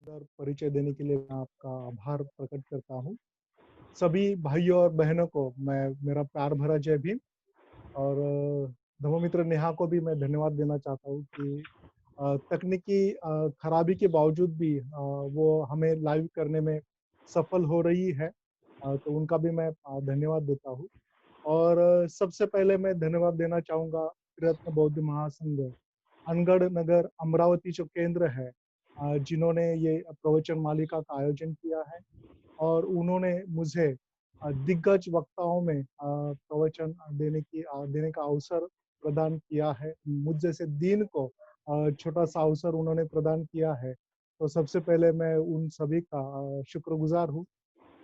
सुंदर परिचय देने के लिए मैं आपका आभार प्रकट करता हूँ। सभी भाइयों और बहनों को मैं मेरा प्यार भरा जय भीम और धर्ममित्र नेहा को भी मैं धन्यवाद देना चाहता हूँ कि तकनीकी खराबी के बावजूद भी वो हमें लाइव करने में सफल हो रही है। तो उनका भी मैं धन्यवाद देता हूँ और सबसे पहले मैं धन्यवाद देना चाहूँगा त्रिरत्न बौद्ध महासंघ, अनगढ़ नगर अमरावती जो केंद्र है, जिन्होंने ये प्रवचन मालिका का आयोजन किया है और उन्होंने मुझे दिग्गज वक्ताओं में प्रवचन देने का अवसर प्रदान किया है। मुझ जैसे दीन को छोटा-सा अवसर उन्होंने प्रदान किया है। तो सबसे पहले मैं उन सभी का शुक्रगुज़ार हूँ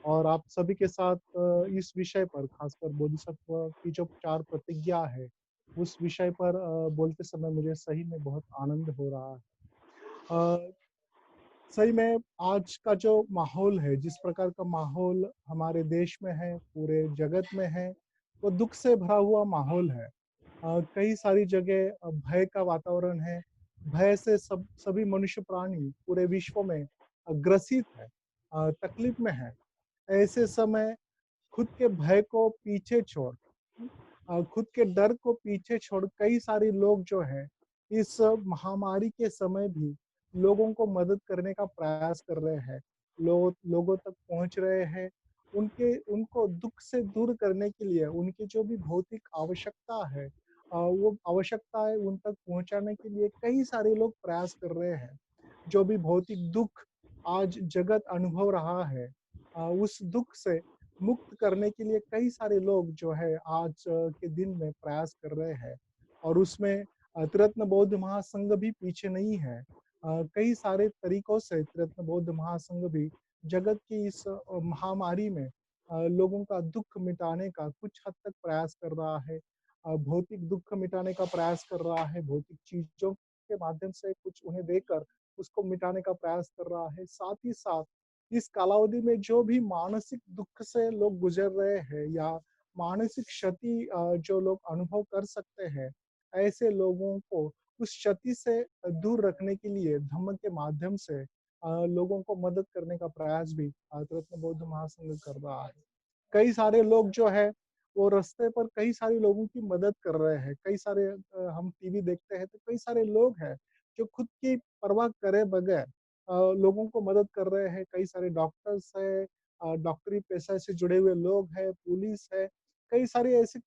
और आप सभी के साथ इस विषय पर खासकर बोधिसत्व की जो 4 प्रतिज्ञा है, उस विषय पर बोलते समय मुझे सही में बहुत आनंद हो रहा है। अ, सही में आज का जो माहौल है, जिस प्रकार का माहौल हमारे देश में है, पूरे जगत में है, वो दुःख से भरा हुआ माहौल है। कई सारी जगह भय का वातावरण है। भय से सभी मनुष्य प्राणी पूरे विश्व में ग्रसित है, तकलीफ में है। ऐसे समय खुद के भय को पीछे छोड़ खुद के डर को पीछे छोड़ कई सारे लोग जो है इस महामारी के समय भी लोगों को मदद करने का प्रयास कर रहे हैं। लोगों तक पहुंच रहे हैं। उनके उनको दुख से दूर करने के लिए उनकी जो भी भौतिक आवश्यकता है, वो आवश्यकताएं उन तक पहुंचाने के लिए कई सारे लोग प्रयास कर रहे हैं। जो भी भौतिक दुख आज जगत अनुभव रहा है, उस दुख से मुक्त करने के लिए कई सारे लोग जो है आज के दिन में प्रयास कर रहे हैं और उसमें त्रिरत्न बौद्ध महासंघ भी पीछे नहीं है। कई सारे तरीकों से त्रिरत्न बौद्ध महासंघ भी जगत की इस महामारी में लोगों का दुख मिटाने का कुछ हद तक प्रयास कर रहा है। भौतिक दुख मिटाने का प्रयास कर रहा है, भौतिक चीजों के माध्यम से कुछ उन्हें देकर उसको मिटाने का प्रयास कर रहा है। साथ ही साथ इस कालावधि में जो भी मानसिक दुख से लोग गुजर रहे हैं या मानसिक क्षति जो लोग अनुभव कर सकते हैं, ऐसे लोगों को उस क्षति से दूर रखने के लिए धम्म के माध्यम से लोगों को मदद करने का प्रयास भी रत्न बौद्ध महासंघ कर रहा है। कई सारे लोग जो है वो रास्ते पर कई सारे लोगों की मदद कर रहे हैं। कई सारे हम टीवी देखते हैं तो कई सारे लोग हैं जो खुद की परवाह करे बगैर लोगों को मदद कर रहे हैं। कई सारे डॉक्टर्स हैं, डॉक्टरी पेशा से जुड़े हुए लोग हैं, पुलिस है, कई सारे ऐसे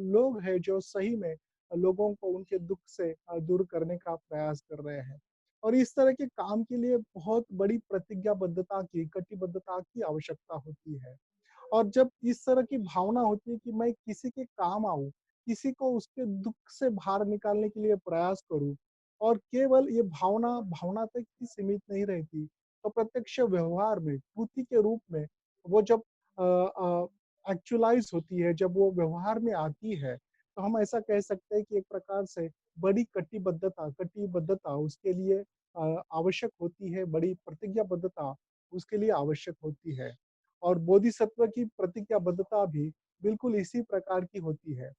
लोग हैं जो सही में लोगों को उनके दुख से दूर करने का प्रयास कर रहे हैं। और इस तरह के काम के लिए बहुत बड़ी प्रतिज्ञाबद्धता की, कटिबद्धता की आवश्यकता होती है। और जब इस तरह की भावना होती है कि मैं किसी के काम आऊँ, किसी को उसके दुःख से बाहर निकालने के लिए प्रयास करूँ और केवल ये भावना, भावना तक ही सीमित नहीं रहती, तो प्रत्यक्ष व्यवहार में, कृति के रूप में वो जब एक्चुअलाइज़ होती है, जब वो व्यवहार में आती है, तो हम ऐसा कह सकते हैं कि एक प्रकार से बड़ी कटिबद्धता उसके लिए आवश्यक होती है, बड़ी प्रतिज्ञाबद्धता उसके लिए आवश्यक होती है। और बोधिसत्व की प्रतिज्ञाबद्धता भी बिल्कुल इसी प्रकार की होती है।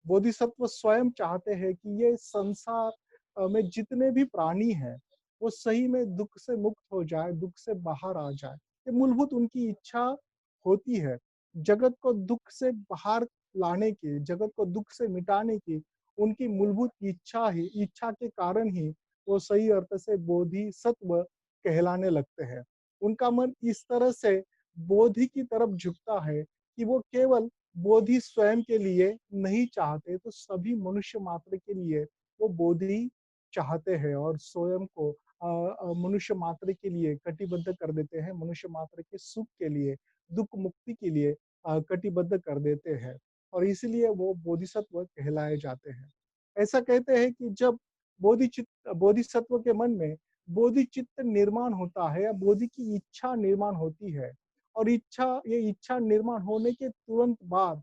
बोधिसत्व स्वयं चाहते हैं कि ये संसार में जितने भी प्राणी हैं, वो सही में दुःख से मुक्त हो जाए, दुःख से बाहर आ जाए। ये मूलभूत उनकी इच्छा होती है। जगत को दुःख से बाहर लाने की, जगत को दुःख से मिटाने की उनकी मूलभूत इच्छा के कारण ही वो सही अर्थ से बोधिसत्व कहलाने लगते हैं। उनका मन इस तरह से बोधि की तरफ झुकता है कि वो केवल बोधि स्वयं के लिए नहीं चाहते, तो सभी मनुष्य मात्र के लिए वो बोधि चाहते हैं और स्वयं को मनुष्य मात्र के लिए कटिबद्ध कर देते हैं, मनुष्य मात्र के सुख के लिए, दुःख मुक्ति के लिए कटिबद्ध कर देते हैं और इसीलिए वो बोधिसत्व कहलाए जाते हैं। ऐसा कहते हैं कि जब बोधिसत्व के मन में बोधिचित्त निर्माण होता है या बोधि की इच्छा निर्माण होती है और ये इच्छा निर्माण होने के तुरंत बाद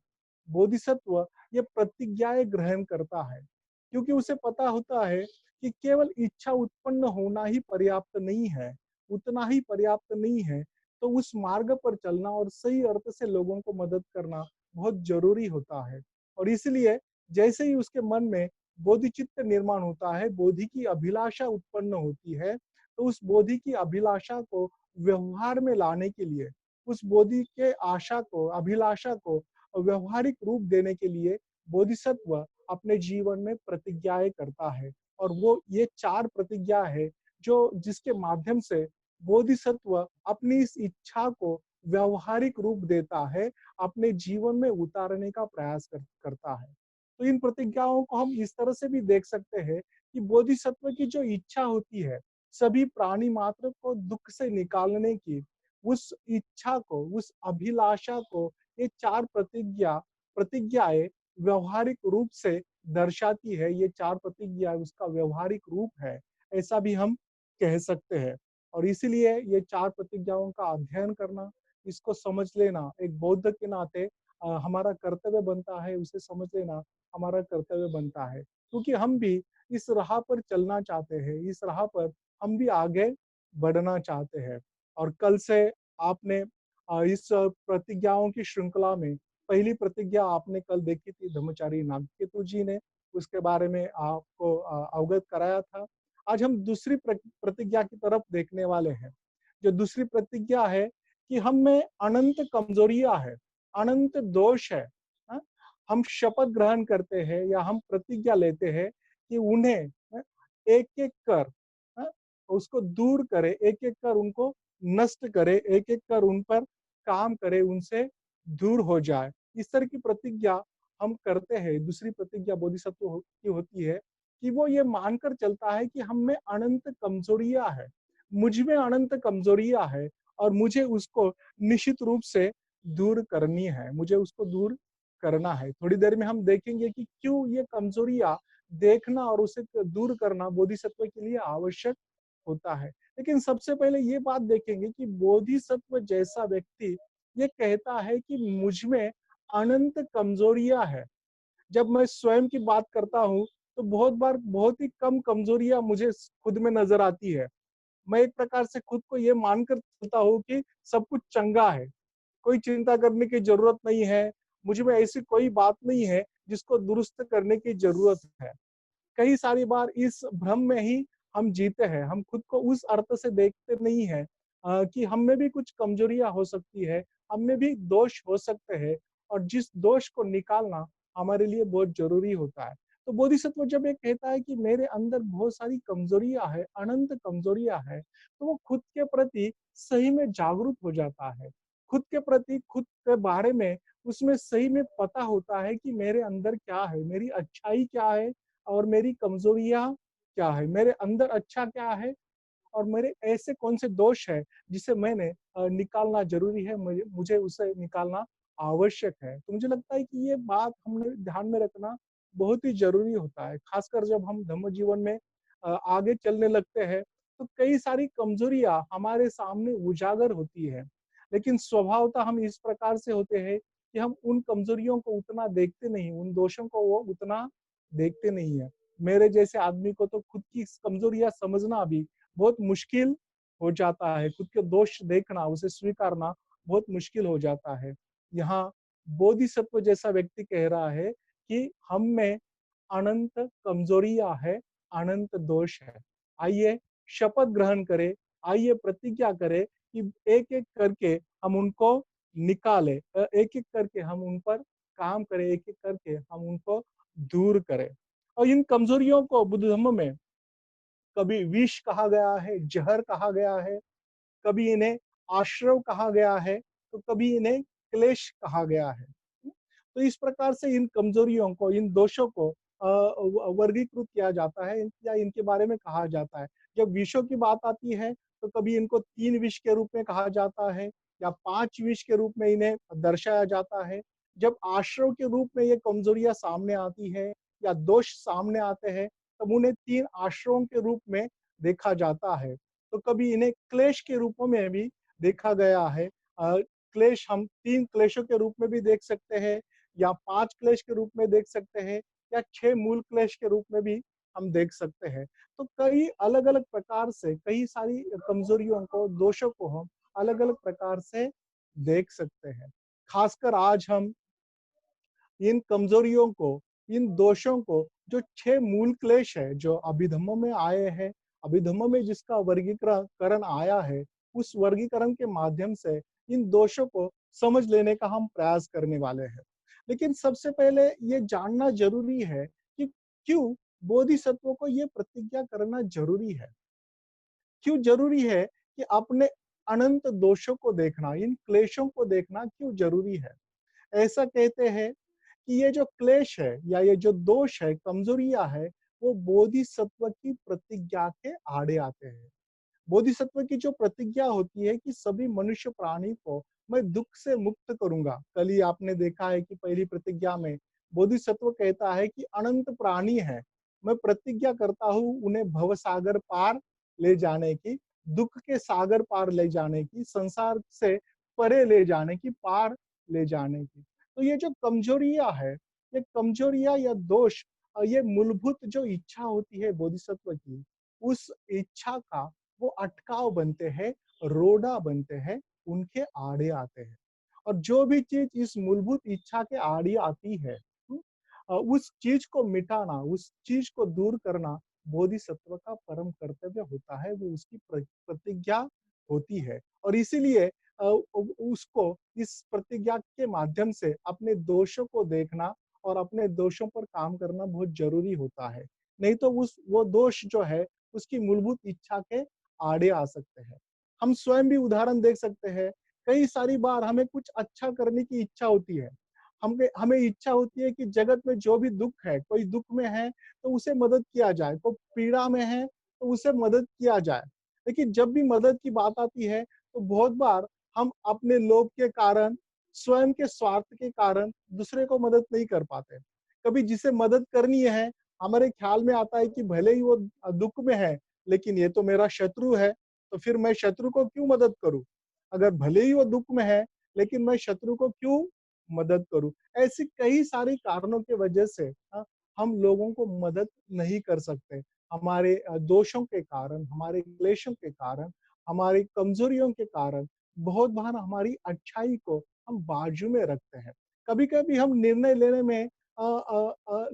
बोधिसत्व ये प्रतिज्ञाएं ग्रहण करता है, क्योंकि उसे पता होता है कि केवल इच्छा उत्पन्न होना ही पर्याप्त नहीं है, उतना ही पर्याप्त नहीं है, तो उस मार्ग पर चलना और सही अर्थ से लोगों को मदद करना बहुत जरूरी होता है। और इसलिए जैसे ही उसके मन में बोधिचित्त निर्माण होता है, बोधि की अभिलाषा उत्पन्न होती है, तो उस बोधि की अभिलाषा को व्यवहार में लाने के लिए, उस बोधि के आशा को, अभिलाषा को व्यवहारिक रूप देने के लिए बोधिसत्व अपने जीवन में प्रतिज्ञाएं करता है। और वो ये 4 प्रतिज्ञा है जो जिसके माध्यम से बोधिसत्व अपनी इस इच्छा को व्यावहारिक रूप देता है, अपने जीवन में उतारने का प्रयास करता है। तो इन प्रतिज्ञाओं को हम इस तरह से भी देख सकते हैं कि बोधिसत्व की जो इच्छा होती है, सभी प्राणी मात्र को दुख से निकालने की, उस इच्छा को, उस अभिलाषा को ये 4 प्रतिज्ञाएँ व्यावहारिक रूप से दर्शाती है। ये 4 प्रतिज्ञा उसका व्यावहारिक रूप है, ऐसा भी हम कह सकते हैं। और इसीलिए ये 4 प्रतिज्ञाओं का अध्ययन करना, इसको समझ लेना एक बौद्ध के नाते हमारा कर्तव्य बनता है, उसे समझ लेना हमारा कर्तव्य बनता है। क्योंकि हम भी इस राह पर चलना चाहते हैं, इस राह पर हम भी आगे बढ़ना चाहते हैं। और कल से आपने इस प्रतिज्ञाओं की श्रृंखला में पहली प्रतिज्ञा आपने कल देखी थी ब्रह्मचारी नागकेतु जी ने, उसके बारे में आपको अवगत कराया था। आज हम दूसरी प्रतिज्ञा की तरफ देखने वाले हैं। जो दूसरी प्रतिज्ञा है कि हम में अनंत कमजोरियां है, अनंत दोष है। हाँ? हम शपथ ग्रहण करते हैं या हम प्रतिज्ञा लेते हैं कि उन्हें एक-एक कर हाँ, उसको दूर करे, एक-एक कर उनको नष्ट करे, एक-एक कर उन पर काम करे, उनसे दूर हो जाए। इस तरह की प्रतिज्ञा हम करते हैं। दूसरी प्रतिज्ञा बोधिसत्व की होती है कि वो ये मानकर चलता है कि हम में अनंत कमजोरियां है, मुझ में अनंत कमजोरियां है और मुझे उसको निश्चित रूप से दूर करनी है, मुझे उसको दूर करना है। थोड़ी देर में हम देखेंगे कि क्यों ये कमजोरियां देखना और उसे दूर करना बोधिसत्व के लिए आवश्यक होता है। लेकिन सबसे पहले ये बात देखेंगे कि बोधिसत्व जैसा व्यक्ति ये कहता है कि मुझ में अनंत कमजोरियां है। जब मैं स्वयं की बात करता हूँ, तो बहुत बार बहुत ही कम कमजोरियां मुझे खुद में नजर आती है। मैं एक प्रकार से खुद को ये मानकर चलता हूँ कि सब कुछ चंगा है, कोई चिंता करने की जरूरत नहीं है, मुझ में ऐसी कोई बात नहीं है जिसको दुरुस्त करने की जरूरत है। कई सारी बार इस भ्रम में ही हम जीते हैं। हम खुद को उस अर्थ से देखते नहीं है कि हम में भी कुछ कमजोरियां हो सकती है, हम में भी दोष हो सकते हैं और जिस दोष को निकालना हमारे लिए बहुत जरूरी होता है। तो बोधिसत्व जब ये कहता है कि मेरे अंदर बहुत सारी कमजोरियां है, अनंत कमजोरियां है, तो वो खुद के प्रति सही में जागरूक हो जाता है। खुद के प्रति, खुद के बारे में उसमें सही में पता होता है कि मेरे अंदर क्या है, मेरी अच्छाई क्या है और मेरी कमजोरियां क्या है, मेरे अंदर अच्छा क्या है और मेरे ऐसे कौन से दोष है जिसे मैंने निकालना जरूरी है, मुझे मुझे उसे निकालना आवश्यक है। तो मुझे लगता है कि ये बात हमने ध्यान में रखना बहुत ही जरूरी होता है, खासकर जब हम धम्म जीवन में आगे चलने लगते हैं तो कई सारी कमजोरियां हमारे सामने उजागर होती है। लेकिन स्वभावतः हम इस प्रकार से होते हैं कि हम उन कमजोरियों को उतना देखते नहीं, उन दोषों को वो उतना देखते नहीं है। मेरे जैसे आदमी को तो खुद की कमजोरियां समझना भी बहुत मुश्किल हो जाता है, खुद के दोष देखना, उसे स्वीकारना बहुत मुश्किल हो जाता है। यहाँ बोधिसत्व जैसा व्यक्ति कह रहा है कि हम में अनंत कमजोरियां है, अनंत दोष है। आइए शपथ ग्रहण करें, आइए प्रतिज्ञा करें कि एक-एक करके हम उनको निकालें, एक-एक करके हम उन पर काम करें, एक-एक करके हम उनको दूर करें। और इन कमजोरियों को बुद्ध धर्म में कभी विष कहा गया है, जहर कहा गया है, कभी इन्हें आश्रव कहा गया है, तो कभी इन्हें क्लेश कहा गया है। तो इस प्रकार से इन कमजोरियों को, इन दोषों को वर्गीकृत किया जाता है या इनके बारे में कहा जाता है। जब विषयों की बात आती है, तो कभी इनको 3 विष के रूप में कहा जाता है या 5 विष के रूप में इन्हें दर्शाया जाता है। जब आश्रव के रूप में ये कमजोरियाँ सामने आती है या दोष सामने आते हैं, तब उन्हें 3 आश्रवों के रूप में देखा जाता है। तो कभी इन्हें क्लेश के रूपों में भी देखा गया है। क्लेश हम 3 क्लेशों के रूप में भी देख सकते हैं या 5 क्लेश के रूप में देख सकते हैं या 6 मूल क्लेश के रूप में भी हम देख सकते हैं। तो कई अलग-अलग प्रकार से कई सारी कमजोरियों को, दोषों को हम अलग-अलग प्रकार से देख सकते हैं। खासकर आज हम इन कमजोरियों को, इन दोषों को, जो 6 मूल क्लेश है, जो अभिधम्मों में आए हैं, अभिधम्म में जिसका वर्गीकरण आया है, उस वर्गीकरण के माध्यम से इन दोषों को समझ लेने का हम प्रयास करने वाले हैं। लेकिन सबसे पहले ये जानना जरूरी है कि क्यों बोधिसत्वों को ये प्रतिज्ञा करना जरूरी है। क्यों जरूरी है कि अपने अनंत दोषों को देखना, इन क्लेशों को देखना क्यों जरूरी है। ऐसा कहते हैं कि ये जो क्लेश है या ये जो दोष है, कमजोरियां है, वो बोधिसत्व की प्रतिज्ञा के आड़े आते हैं। बोधिसत्व की जो प्रतिज्ञा होती है कि सभी मनुष्य प्राणी को मैं दुख से मुक्त करूंगा। कल ही आपने देखा है कि पहली प्रतिज्ञा में बोधिसत्व कहता है कि अनंत प्राणी है, मैं प्रतिज्ञा करता हूँ उन्हें भव सागर पार ले जाने की, दुख के सागर पार ले जाने की, संसार से परे ले जाने की, पार ले जाने की। तो ये जो कमजोरियां है, ये कमजोरियां या दोष, ये मूलभूत जो इच्छा होती है बोधिसत्व की, उस इच्छा का वो अटकाव बनते हैं, रोड़ा बनते हैं, उनके आड़े आते हैं। और जो भी चीज इस मूलभूत इच्छा के आड़े आती है, उस चीज को मिटाना, उस चीज को दूर करना बोधिसत्व का परम कर्तव्य होता है, वो उसकी प्रतिज्ञा होती है। और इसीलिए उसको इस प्रतिज्ञा के माध्यम से अपने दोषों को देखना और अपने दोषों पर काम करना बहुत जरूरी होता है। नहीं तो उस वो दोष जो है उसकी मूलभूत इच्छा के आड़े आ सकते हैं। हम स्वयं भी उदाहरण देख सकते हैं। कई सारी बार हमें कुछ अच्छा करने की इच्छा होती है। हमें हमें इच्छा होती है कि जगत में जो भी दुख है, कोई दुख में है तो उसे मदद किया जाए, कोई पीड़ा में है तो उसे मदद किया जाए। लेकिन जब भी मदद की बात आती है तो बहुत बार हम अपने लोभ के कारण, स्वयं के स्वार्थ के कारण दूसरे को मदद नहीं कर पाते। कभी जिसे मदद करनी है, हमारे ख्याल में आता है कि भले ही वो दुख में है, लेकिन ये तो मेरा शत्रु है, तो फिर मैं शत्रु को क्यों मदद करूं। अगर भले ही वो दुख में है, लेकिन मैं शत्रु को क्यों मदद करूं। ऐसी कई सारी कारणों की वजह से हम लोगों को मदद नहीं कर सकते। हमारे दोषों के कारण, हमारे क्लेशों के कारण, हमारी कमजोरियों के कारण बहुत बार हमारी अच्छाई को हम बाजू में रखते हैं। कभी कभी हम निर्णय लेने में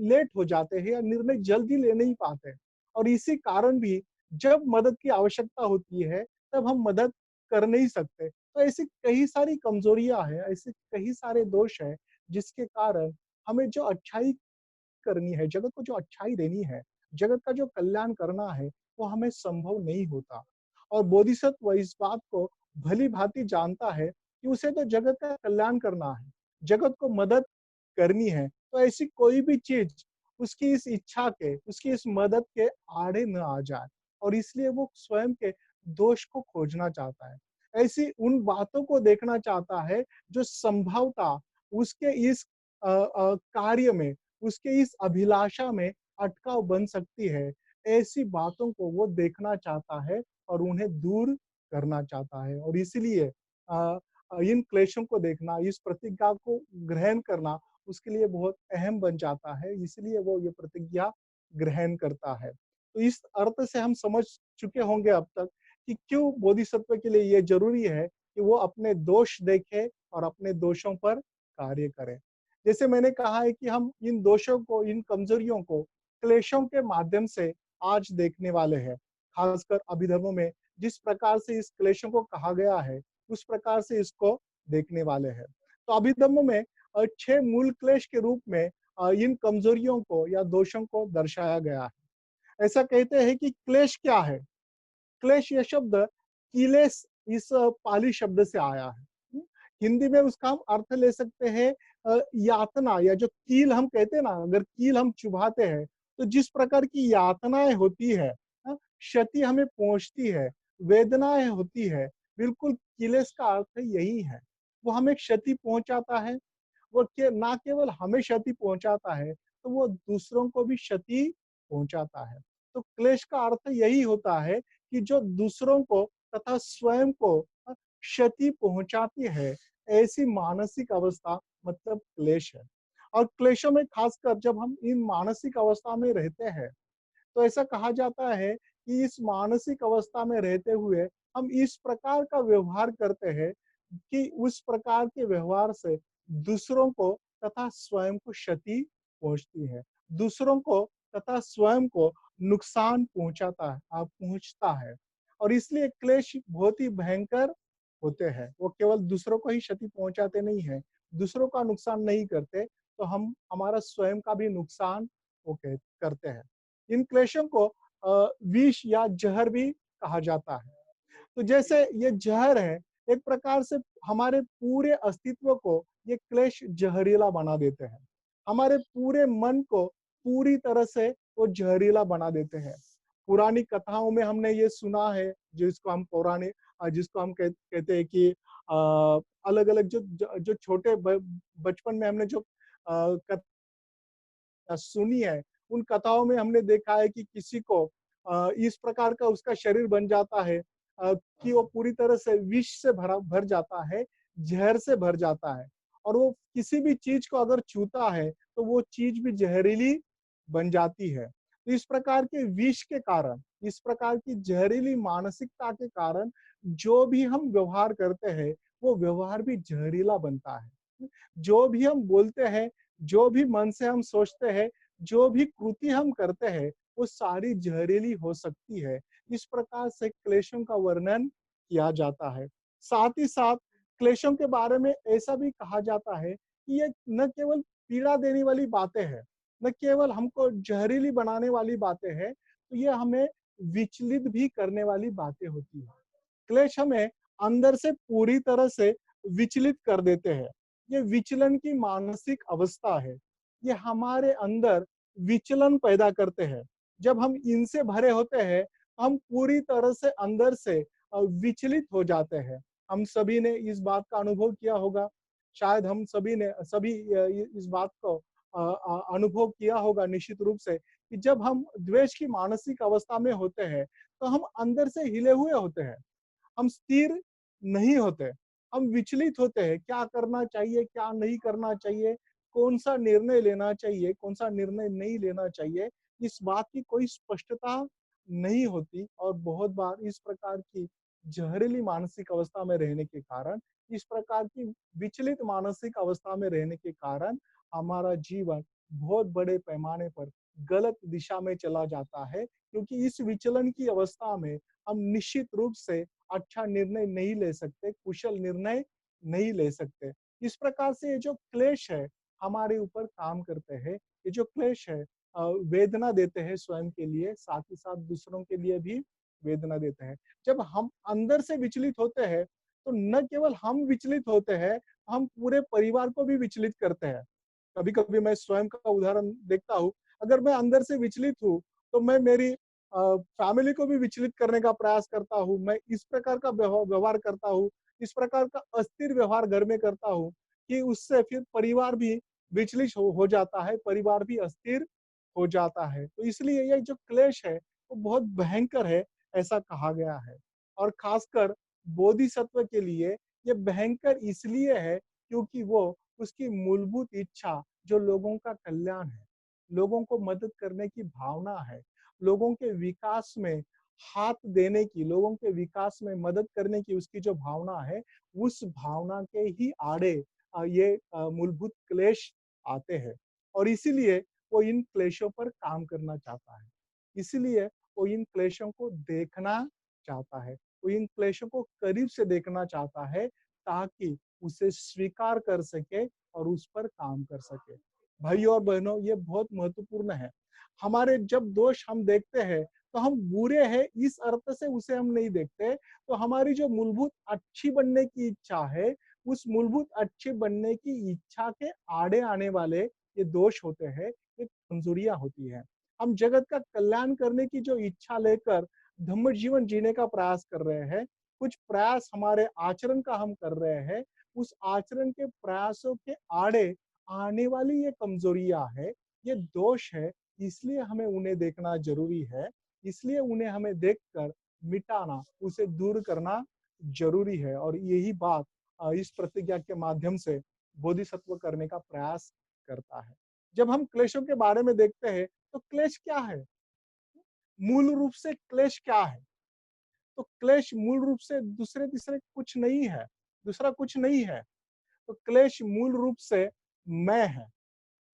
लेट हो जाते हैं या निर्णय जल्दी ले नहीं पाते हैं। और इसी कारण भी जब मदद की आवश्यकता होती है तब हम मदद कर नहीं सकते। तो ऐसी कई सारी कमजोरियां हैं, ऐसे कई सारे दोष हैं जिसके कारण हमें जो अच्छाई करनी है, जगत को जो अच्छाई देनी है, जगत का जो कल्याण करना है, वो हमें संभव नहीं होता। और बोधिसत्व इस बात को भली भांति जानता है कि उसे तो जगत का कल्याण करना है, जगत को मदद करनी है। तो ऐसी कोई भी चीज उसकी इस इच्छा के, उसकी इस मदद के आड़े न आ जाए। और इसलिए वो स्वयं के दोष को खोजना चाहता है। ऐसी उन बातों को देखना चाहता है जो संभवतः उसके इस कार्य में, उसके इस अभिलाषा में अटकाव बन सकती है। ऐसी बातों को वो देखना चाहता है और उन्हें दूर करना चाहता है। और इसीलिए इन क्लेशों को देखना, इस प्रतिज्ञा को ग्रहण करना उसके लिए बहुत अहम बन जाता है। इसलिए वो ये प्रतिज्ञा ग्रहण करता है। तो इस अर्थ से हम समझ चुके होंगे अब तक कि क्यों बोधिसत्व के लिए ये जरूरी है कि वो अपने दोष देखे और अपने दोषों पर कार्य करे। जैसे मैंने कहा है कि हम इन दोषों को, इन कमजोरियों को क्लेशों के माध्यम से आज देखने वाले हैं। खासकर अभिधर्म में जिस प्रकार से इस क्लेशों को कहा गया है, उस प्रकार से इसको देखने वाले हैं। तो अभिधर्म में 6 मूल क्लेश के रूप में इन कमजोरियों को या दोषों को दर्शाया गया है। ऐसा कहते हैं कि क्लेश क्या है। क्लेश ये शब्द किलेस इस पाली शब्द से आया है। हिंदी में उसका हम अर्थ ले सकते हैं यातना, या जो कील हम कहते हैं ना, अगर कील हम चुभाते हैं तो जिस प्रकार की यातनाएं होती है, क्षति हमें पहुंचती है, वेदनाएं होती है, बिल्कुल किलेस का अर्थ यही है। वो हमें क्षति पहुंचाता है। वो ना केवल हमें क्षति पहुंचाता है, तो वो दूसरों को भी क्षति पहुंचाता है। तो क्लेश का अर्थ यही होता है कि जो दूसरों को तथा स्वयं को क्षति पहुंचाती है, ऐसी मानसिक अवस्था मतलब क्लेश है। और क्लेशों में खासकर जब हम इन मानसिक अवस्था में रहते हैं, तो ऐसा कहा जाता है कि इस मानसिक अवस्था में रहते हुए हम इस प्रकार का व्यवहार करते हैं कि उस प्रकार के व्यवहार से दूसरों को तथा स्वयं को क्षति पहुंचती है। दूसरों को तथा स्वयं को नुकसान पहुंचता है। और इसलिए क्लेश बहुत ही भयंकर होते हैं। वो केवल दूसरों को ही क्षति पहुंचाते नहीं है, दूसरों का नुकसान नहीं करते, तो हम हमारा स्वयं का भी नुकसान करते हैं। इन क्लेशों को विष या जहर भी कहा जाता है। तो जैसे ये जहर है, एक प्रकार से हमारे पूरे अस्तित्व को ये क्लेश जहरीला बना देते हैं। हमारे पूरे मन को पूरी तरह से वो जहरीला बना देते हैं। पुरानी कथाओं में हमने ये सुना है, जिसको हम कहते हैं कि अलग-अलग जो छोटे बचपन में हमने जो सुनी है, उन कथाओं में हमने देखा है कि किसी को इस प्रकार का उसका शरीर बन जाता है कि वो पूरी तरह से विष से भर जाता है, जहर से भर जाता है, और वो किसी भी चीज को अगर छूता है, तो वो चीज भी जहरीली बन जाती है। तो इस प्रकार के विष के कारण, इस प्रकार की जहरीली मानसिकता के कारण जो भी हम व्यवहार करते हैं, वो व्यवहार भी जहरीला बनता है। जो भी हम बोलते हैं, जो भी मन से हम सोचते हैं, जो भी कृति हम करते हैं, वो सारी जहरीली हो सकती है। इस प्रकार से क्लेशों का वर्णन किया जाता है। साथ ही साथ क्लेशों के बारे में ऐसा भी कहा जाता है कि ये न केवल पीड़ा देने वाली बातें हैं, न केवल हमको जहरीली बनाने वाली बातें हैं, तो ये हमें विचलित भी करने वाली बातें होती हैं। क्लेश हमें अंदर से पूरी तरह से विचलित कर देते हैं। ये विचलन की मानसिक अवस्था है। ये हमारे अंदर विचलन पैदा करते हैं। जब हम इनसे भरे होते हैं, हम पूरी तरह से अंदर से विचलित हो जाते हैं। हम सभी ने इस बात का अनुभव किया होगा। शायद हम सभी इस बात को अनुभव किया होगा निश्चित रूप से, कि जब हम द्वेष की मानसिक अवस्था में होते हैं, तो हम अंदर से हिले हुए होते हैं। हम स्थिर नहीं होते, हम विचलित होते हैं, क्या करना चाहिए, क्या नहीं करना चाहिए, कौन-सा निर्णय लेना चाहिए, कौन-सा निर्णय नहीं लेना चाहिए, इस बात की कोई स्पष्टता नहीं होती। और बहुत बार इस प्रकार की जहरीली मानसिक अवस्था में रहने के कारण, इस प्रकार की विचलित मानसिक अवस्था में रहने के कारण हमारा जीवन बहुत बड़े पैमाने पर गलत दिशा में चला जाता है, क्योंकि इस विचलन की अवस्था में हम निश्चित रूप से अच्छा निर्णय नहीं ले सकते, कुशल निर्णय नहीं ले सकते। इस प्रकार से ये जो क्लेश है, हमारे ऊपर काम करते हैं। ये जो क्लेश है वेदना देते हैं स्वयं के लिए, साथ ही साथ दूसरों के लिए भी वेदना देते हैं। जब हम अंदर से विचलित होते हैं, तो न केवल हम विचलित होते हैं, हम पूरे परिवार को भी विचलित करते हैं। कभी-कभी मैं स्वयं का उदाहरण देखता हूँ, अगर मैं अंदर से विचलित हूँ, तो मैं मेरी फैमिली को भी विचलित करने का प्रयास करता हूँ। मैं इस प्रकार का व्यवहार करता हूँ, इस प्रकार का अस्थिर व्यवहार घर में करता हूँ, कि उससे फिर परिवार भी विचलित हो जाता है, परिवार भी अस्थिर हो जाता है। तो इसलिए ये जो क्लेश है, वो बहुत भयंकर है, ऐसा कहा गया है। और खासकर बोधिसत्व के लिए ये भयंकर इसलिए है, क्योंकि वो उसकी मूलभूत इच्छा जो लोगों का कल्याण है, लोगों को मदद करने की भावना है, लोगों के विकास में हाथ देने की, लोगों के विकास में मदद करने की उसकी जो भावना है, उस भावना के ही आड़े ये मूलभूत क्लेश आते हैं। और इसीलिए वो इन क्लेशों पर काम करना चाहता है। इसीलिए वो इन क्लेशों को देखना चाहता है। वो इन क्लेशों को करीब से देखना चाहता है, ताकि उसे स्वीकार कर सके और उस पर काम कर सके। भाइयों और बहनों, ये बहुत महत्वपूर्ण है। हमारे जब दोष हम देखते हैं, तो हम बुरे हैं इस अर्थ से उसे हम नहीं देखते, तो हमारी जो मूलभूत अच्छी बनने की इच्छा है, उस मूलभूत अच्छे बनने की इच्छा के आड़े आने वाले ये दोष होते हैं, ये कमजोरियां होती हैं। हम जगत का कल्याण करने की जो इच्छा लेकर धम्म जीवन जीने का प्रयास कर रहे हैं, कुछ प्रयास हमारे आचरण का हम कर रहे हैं, उस आचरण के प्रयासों के आड़े आने वाली ये कमजोरियां है, ये दोष है, इसलिए हमें उन्हें देखना जरूरी है, इसलिए उन्हें हमें देखकर मिटाना, उसे दूर करना जरूरी है। और यही बात इस प्रतिज्ञा के माध्यम से बोधिसत्व करने का प्रयास करता है। जब हम क्लेशों के बारे में देखते हैं, तो क्लेश क्या है? मूल रूप से क्लेश क्या है? तो क्लेश मूल रूप से दूसरे तीसरे कुछ नहीं है, दूसरा कुछ नहीं है। तो क्लेश मूल रूप से मैं है,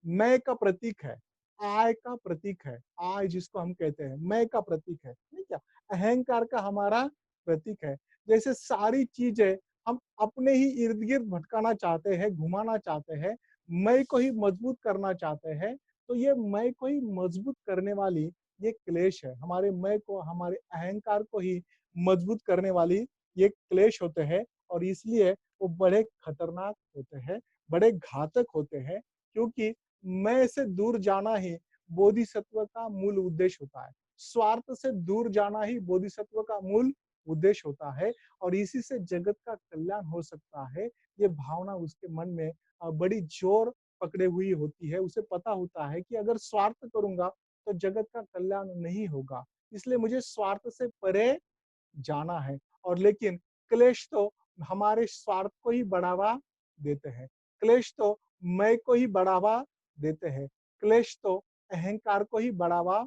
मैं का प्रतीक है। आय का प्रतीक है। आय जिसको हम कहते हैं, मैं का प्रतीक है, नहीं क्या? अहंकार का हमारा प्रतीक है। जैसे सारी चीजें हम अपने ही इर्द-गिर्द भटकाना चाहते हैं, घुमाना चाहते हैं, मैं को ही मजबूत करना चाहते हैं, तो ये मैं को ही मजबूत करने वाली ये क्लेश है। हमारे मैं को, हमारे अहंकार को ही मजबूत करने वाली ये क्लेश होते हैं और इसलिए वो बड़े खतरनाक होते हैं, बड़े घातक होते हैं क्योंकि मैं से दूर जाना ही बोधिसत्व का मूल उद्देश्य होता है। स्वार्थ से दूर जाना ही बोधिसत्व का मूल उद्देश्य होता है और इसी से जगत का कल्याण हो सकता है। ये भावना उसके मन में बड़ी जोर पकड़े हुई होती है। उसे पता होता है कि अगर स्वार्थ करूँगा तो जगत का कल्याण नहीं होगा। इसलिए मुझे स्वार्थ से परे जाना है और लेकिन क्लेश तो हमारे स्वार्थ को ही बढ़ावा देते हैं। क्लेश तो मैं को ही बढ़ावा देते हैं। क्लेश तो अहंकार को ही बढ़ावा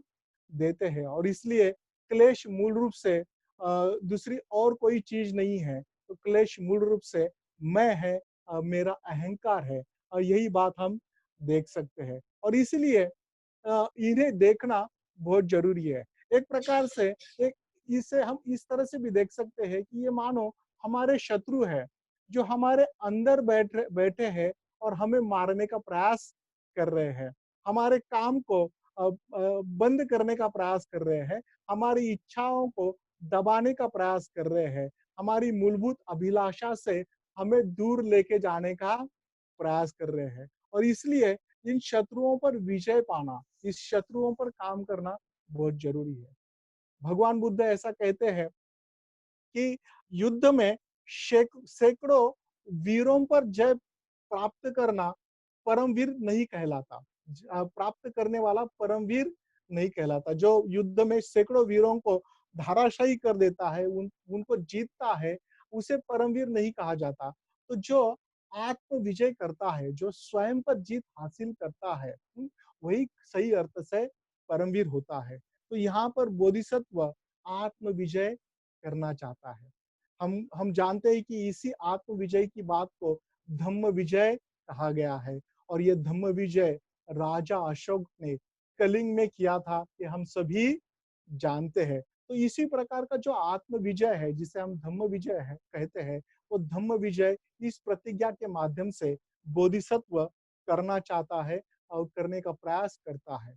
देते हैं और इसलिए क्लेश मूल रूप से दूसरी और कोई चीज नहीं है। तो क्लेश मूल रूप से मैं है, मेरा अहंकार है और यही बात हम देख सकते हैं और इसलिए इन्हें देखना बहुत जरूरी है। एक प्रकार से एक इसे हम इस तरह से भी देख सकते हैं कि ये मानो हमारे शत्रु है, जो हमारे अंदर बैठे बैठे हैं और हमें मारने का प्रयास कर रहे हैं। हमारे काम को बंद करने का प्रयास कर रहे हैं, हमारी इच्छाओं को दबाने का प्रयास कर रहे हैं, हमारी मूलभूत अभिलाषा से हमें दूर लेके जाने का प्रयास कर रहे हैं और इसलिए इन शत्रुओं पर विजय पाना, इस शत्रुओं पर काम करना बहुत जरूरी है। भगवान बुद्ध ऐसा कहते हैं कि युद्ध में सैकड़ों वीरों पर जय प्राप्त करना परमवीर नहीं कहलाता। प्राप्त करने वाला परमवीर नहीं कहलाता। जो युद्ध में सैकड़ों वीरों को धराशायी कर देता है, उनको जीतता है, उसे परमवीर नहीं कहा जाता। तो जो आत्म विजय करता है, जो स्वयं पर जीत हासिल करता है, वही सही अर्थ से परमवीर होता है। तो यहाँ पर बोधिसत्व आत्म विजय करना चाहता है। हम जानते हैं कि इसी आत्म विजय की बात को धम्म विजय कहा गया है और ये धम्म विजय राजा अशोक ने कलिंग में किया था, कि हम सभी जानते हैं। तो इसी प्रकार का जो आत्म विजय है, जिसे हम धम्म विजय है कहते हैं, वो धम्म विजय इस प्रतिज्ञा के माध्यम से बोधिसत्व करना चाहता है और करने का प्रयास करता है।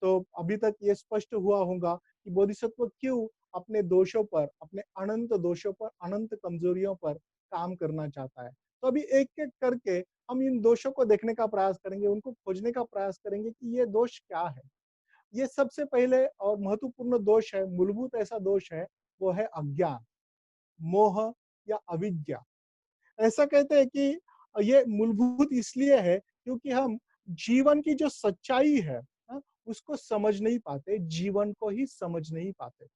तो अभी तक ये स्पष्ट हुआ होगा कि बोधिसत्व क्यों अपने दोषों पर, अपने अनंत दोषों पर, अनंत कमजोरियों पर काम करना चाहता है। तो अभी एक-एक करके हम इन दोषों को देखने का प्रयास करेंगे, उनको खोजने का प्रयास करेंगे कि ये दोष क्या है। ये सबसे पहले और महत्वपूर्ण दोष है, मूलभूत ऐसा दोष है, वो है अज्ञान, मोह या अविद्या। ऐसा कहते हैं कि ये मूलभूत इसलिए है क्योंकि हम जीवन की जो सच्चाई है, उसको समझ नहीं पाते, जीवन को ही समझ नहीं पाते।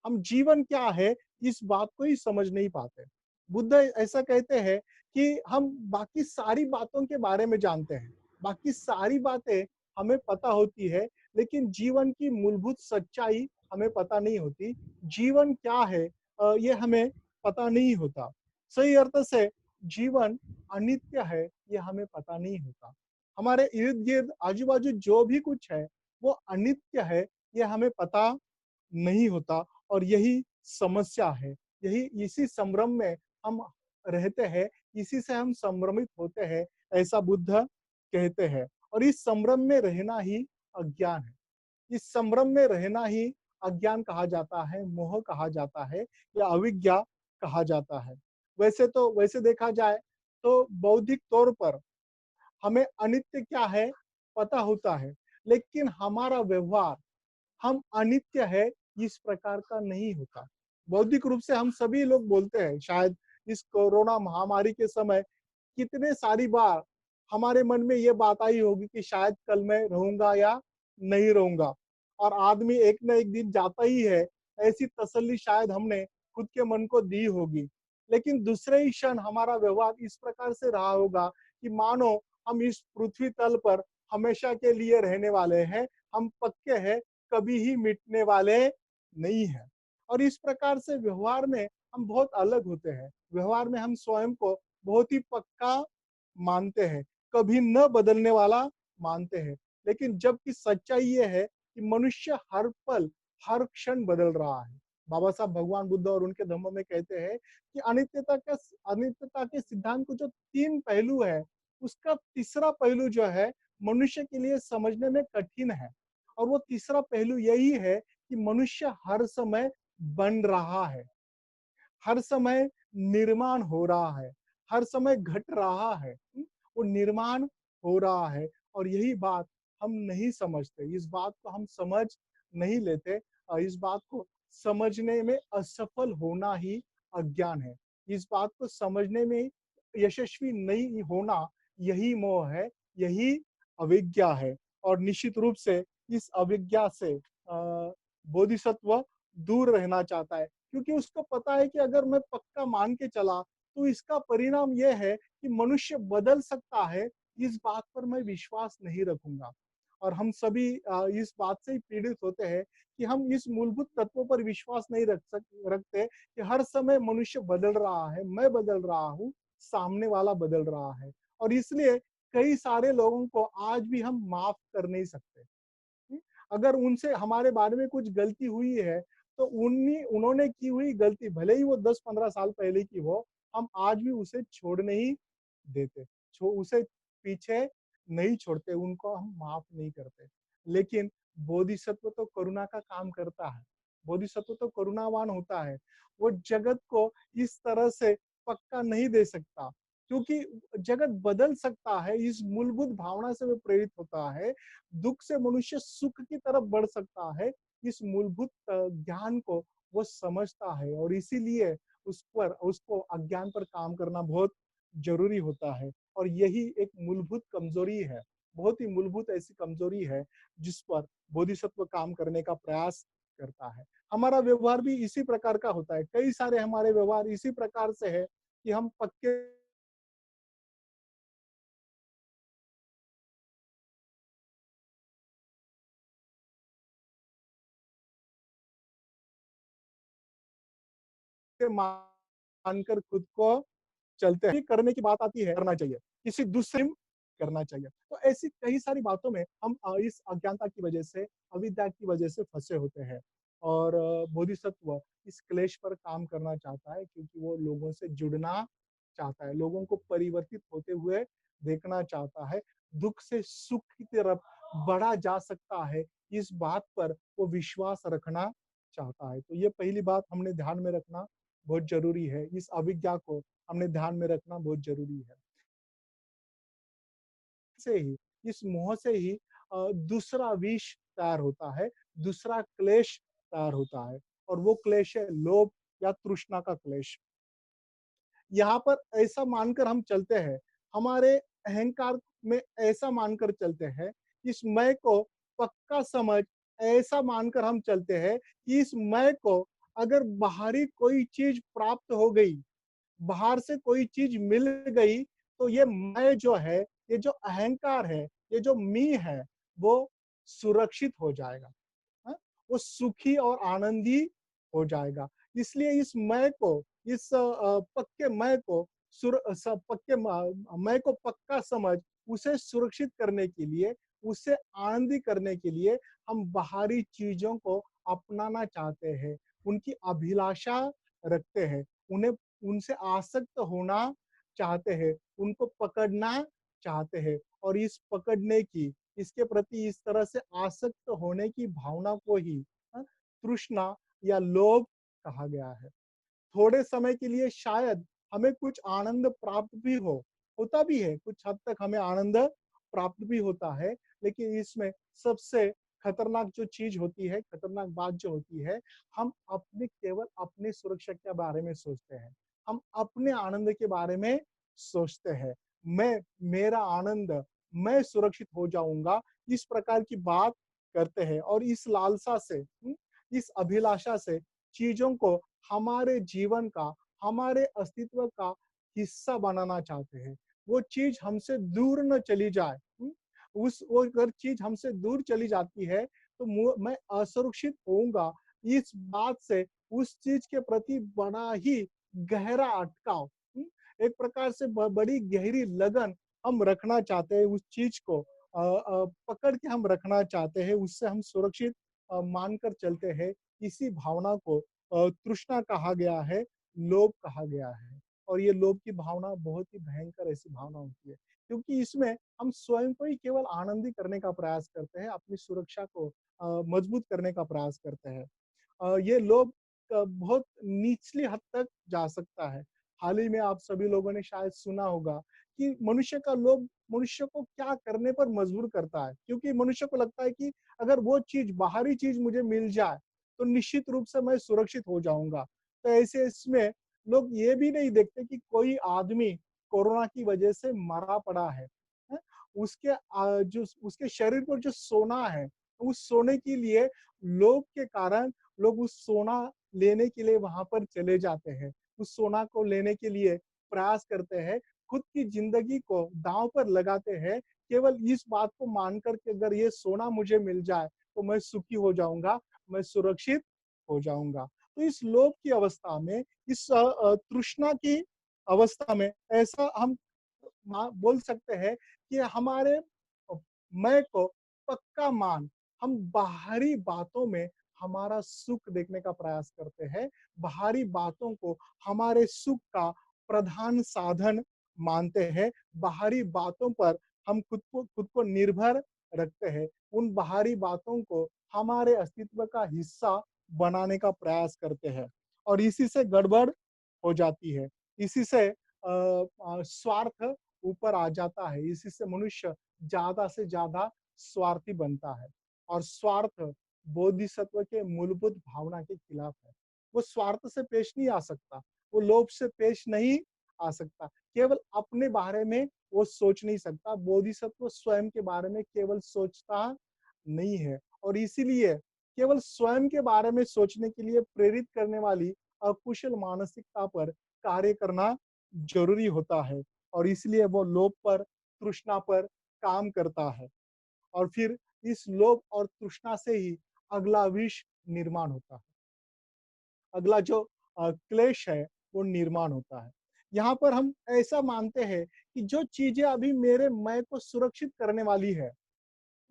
हम जीवन क्या है इस बात को ही समझ नहीं पाते। बुद्ध ऐसा कहते हैं कि हम बाकी सारी बातों के बारे में जानते हैं, बाकी सारी बातें हमें पता होती है, लेकिन जीवन की मूलभूत सच्चाई हमें पता नहीं होती। जीवन क्या है ये हमें पता नहीं होता। सही अर्थ से जीवन अनित्य है, ये हमें पता नहीं होता। हमारे इर्द गिर्द आजू बाजू जो भी कुछ है वो अनित्य है, ये हमें पता नहीं होता और यही समस्या है। यही इसी संभ्रम में हम रहते हैं, इसी से हम संभ्रमित होते हैं, ऐसा बुद्ध कहते हैं और इस संभ्रम में रहना ही अज्ञान है। इस संभ्रम में रहना ही अज्ञान कहा जाता है, मोह कहा जाता है या अविज्ञा कहा जाता है। वैसे देखा जाए तो बौद्धिक तौर पर हमें अनित्य क्या है पता होता है, लेकिन हमारा व्यवहार हम अनित्य है इस प्रकार का नहीं होता। बौद्धिक रूप से हम सभी लोग बोलते हैं, शायद इस कोरोना महामारी के समय कितने सारी बार हमारे मन में ये बात आई होगी कि शायद कल मैं रहूंगा या नहीं रहूंगा और आदमी एक ना एक दिन जाता ही है, ऐसी तसल्ली शायद हमने खुद के मन को दी होगी। लेकिन दूसरे ही क्षण हमारा व्यवहार इस प्रकार से रहा होगा कि मानो हम इस पृथ्वी तल पर हमेशा के लिए रहने वाले हैं, हम पक्के हैं, कभी ही मिटने वाले नहीं हैं। और इस प्रकार से व्यवहार में हम बहुत अलग होते हैं। व्यवहार में हम स्वयं को बहुत ही पक्का मानते हैं, कभी न बदलने वाला मानते हैं। लेकिन जबकि सच्चाई ये है कि मनुष्य हर पल, हर क्षण बदल रहा है। बाबा साहब भगवान बुद्ध और उनके धम्म में कहते हैं कि अनित्यता के सिद्धांत को जो 3 पहलू है, उसका तीसरा पहलू जो है मनुष्य के लिए समझने में कठिन है। और वो तीसरा पहलू यही है कि मनुष्य हर समय बन रहा है, हर समय निर्माण हो रहा है, हर समय घट रहा है। वो निर्माण हो रहा है और यही बात हम नहीं समझते। इस बात को हम समझ नहीं लेते और इस बात को समझने में असफल होना ही अज्ञान है। इस बात को समझने में यशस्वी नहीं होना यही मोह है, यही अविद्या है और निश्चित रूप से इस अविद्या से बोधिसत्व दूर रहना चाहता है। क्योंकि उसको पता है कि अगर मैं पक्का मान के चला तो इसका परिणाम यह है कि मनुष्य बदल सकता है, इस बात पर मैं विश्वास नहीं रखूंगा। और हम सभी इस बात से ही पीड़ित होते हैं कि हम इस मूलभूत तत्वों पर विश्वास नहीं रखते कि हर समय मनुष्य बदल रहा है, मैं बदल रहा हूँ, सामने वाला बदल रहा है और इसलिए कई सारे लोगों को आज भी हम माफ कर नहीं सकते। अगर उनसे हमारे बारे में कुछ गलती हुई है तो उन्होंने की हुई गलती भले ही वो 10-15 साल पहले की हो, हम आज भी उसे छोड़ नहीं देते, उसे पीछे नहीं छोड़ते, उनको हम माफ नहीं करते। लेकिन बोधिसत्व तो करुणा का काम करता है, बोधिसत्व तो करुणावान होता है। वो जगत को इस तरह से पक्का नहीं दे सकता क्योंकि जगत बदल सकता है, इस मूलभूत भावना से वो प्रेरित होता है। दुख से मनुष्य सुख की तरफ बढ़ सकता है, इस मूलभूत ज्ञान को वो समझता है और इसीलिए उसको अज्ञान पर काम करना बहुत जरूरी होता है और यही एक मूलभूत कमजोरी है, बहुत ही मूलभूत ऐसी कमजोरी है जिस पर बोधिसत्व काम करने का प्रयास करता है। हमारा व्यवहार भी इसी प्रकार का होता है, कई सारे हमारे व्यवहार इसी प्रकार से है कि हम पक्के मानकर खुद को चलते हैं, करने की बात आती है करना चाहिए, किसी दूसरे करना चाहिए। तो ऐसी कई सारी बातों में हम इस अज्ञानता की वजह से, अविद्या की वजह से फँसे होते हैं और बोधिसत्व इस क्लेश पर काम करना चाहता है क्योंकि वो लोगों से जुड़ना चाहता है, लोगों को परिवर्तित होते हुए देखना चाहता है, दुःख से सुख की तरफ बढ़ा जा सकता है, इस बात पर वो विश्वास रखना चाहता है। तो ये पहली बात हमने ध्यान में रखना बहुत ज़रूरी है, इस अविद्या को हमने ध्यान में रखना बहुत ज़रूरी है। से ही, इस मोह से ही दूसरा विष तैयार होता है, दूसरा क्लेश तैयार होता है और वो क्लेश है लोभ या तृष्णा का क्लेश। यहाँ पर ऐसा मानकर हम चलते हैं, हमारे अहंकार में ऐसा मानकर चलते हैं, इस मैं को पक्का समझ ऐसा मानकर हम चलते हैं कि इस मैं को अगर बाहरी कोई चीज़ प्राप्त हो गई, बाहर से कोई चीज मिल गई तो ये मैं जो है, ये जो अहंकार है, ये जो मी है, वो सुरक्षित हो जाएगा। हाँ? वो सुखी और आनंदी हो जाएगा। इसलिए इस मैं को, इस पक्के मैं को पक्के मैं को पक्का समझ उसे सुरक्षित करने के लिए, उसे आनंदी करने के लिए हम बाहरी चीजों को अपनाना चाहते हैं, उनकी अभिलाषा रखते हैं, उन्हें उनसे आसक्त होना चाहते हैं, उनको पकड़ना चाहते हैं और इस पकड़ने की, इसके प्रति इस तरह से आसक्त होने की भावना को ही तृष्णा या लोभ कहा गया है। थोड़े समय के लिए शायद हमें कुछ आनंद प्राप्त भी होता भी है, कुछ हद तक हमें आनंद प्राप्त भी होता है, लेकिन इसमें सबसे खतरनाक जो चीज होती है, खतरनाक बात जो होती है, हम अपने केवल अपनी सुरक्षा के बारे में सोचते हैं। हम अपने आनंद के बारे में सोचते हैं। मेरा आनंद, मैं सुरक्षित हो जाऊँगा, इस प्रकार की बात करते हैं और इस लालसा से, इस अभिलाषा से चीज़ों को हमारे जीवन का, हमारे अस्तित्व का हिस्सा बनाना चाहते हैं। वो चीज़ हमसे दूर न चली जाए, वो अगर चीज़ हमसे दूर चली जाती है, तो मैं असुरक्षित होऊँगा। इस बात से उस चीज़ के प्रति बड़ा ही गहरा अटकाव, एक प्रकार से बड़ी गहरी लगन हम रखना चाहते हैं उस चीज़ को पकड़ के हम रखना चाहते हैं, उससे हम सुरक्षित मानकर चलते हैं। इसी भावना को तृष्णा कहा गया है, लोभ कहा गया है। और ये लोभ की भावना बहुत ही भयंकर ऐसी भावना होती है, क्योंकि इसमें हम स्वयं को ही केवल आनंदित करने का प्रयास करते हैं, अपनी सुरक्षा को मजबूत करने का प्रयास करते हैं। ये लोभ बहुत निचली हद तक जा सकता है। हाल ही में आप सभी लोगों ने शायद सुना होगा कि मनुष्य का लोभ मनुष्य को क्या करने पर मजबूर करता है, क्योंकि मनुष्य को लगता है कि अगर वो चीज बाहरी चीज मुझे मिल जाए तो निश्चित रूप से मैं सुरक्षित हो जाऊंगा। तो ऐसे इसमें लोग ये भी नहीं देखते कि कोई आदमी कोरोना की वजह से मरा पड़ा है, हैं? उसके जो उसके शरीर पर जो सोना है, उस सोने के लिए लोभ के कारण लोग उस सोना लेने के लिए वहां पर चले जाते हैं, उस सोना को लेने के लिए प्रयास करते हैं, खुद की जिंदगी को दांव पर लगाते हैं, केवल इस बात को मानकर कि अगर ये सोना मुझे मिल जाए तो मैं सुखी हो जाऊंगा, मैं सुरक्षित हो जाऊंगा। तो इस लोभ की अवस्था में, इस तृष्णा की अवस्था में ऐसा हम बोल सकते हैं कि हमारे मैं को पक्का मान हम बाहरी बातों में हमारा सुख देखने का प्रयास करते हैं, बाहरी बातों को हमारे सुख का प्रधान साधन मानते हैं, बाहरी बातों पर हम खुद को निर्भर रखते हैं, उन बाहरी बातों को हमारे अस्तित्व का हिस्सा बनाने का प्रयास करते हैं और इसी से गड़बड़ हो जाती है। इसी से स्वार्थ ऊपर आ जाता है, इसी से मनुष्य ज्यादा से ज्यादा स्वार्थी बनता है और स्वार्थ बोधिसत्व के मूलभूत भावना के खिलाफ है। वो स्वार्थ से पेश नहीं आ सकता, वो लोभ से पेश नहीं आ सकता, केवल अपने बारे में वो सोच नहीं सकता। बोधिसत्व स्वयं के बारे में केवल सोचता नहीं है और इसीलिए केवल स्वयं के बारे में सोचने के लिए प्रेरित करने वाली अकुशल मानसिकता पर कार्य करना जरूरी होता है और इसलिए वो लोभ पर, तृष्णा पर काम करता है और फिर इस लोभ और तृष्णा से ही अगला विष निर्माण होता है। अगला जो क्लेश है वो निर्माण होता है। यहाँ पर हम ऐसा मानते हैं कि जो चीजें अभी मेरे मैं को सुरक्षित करने वाली है,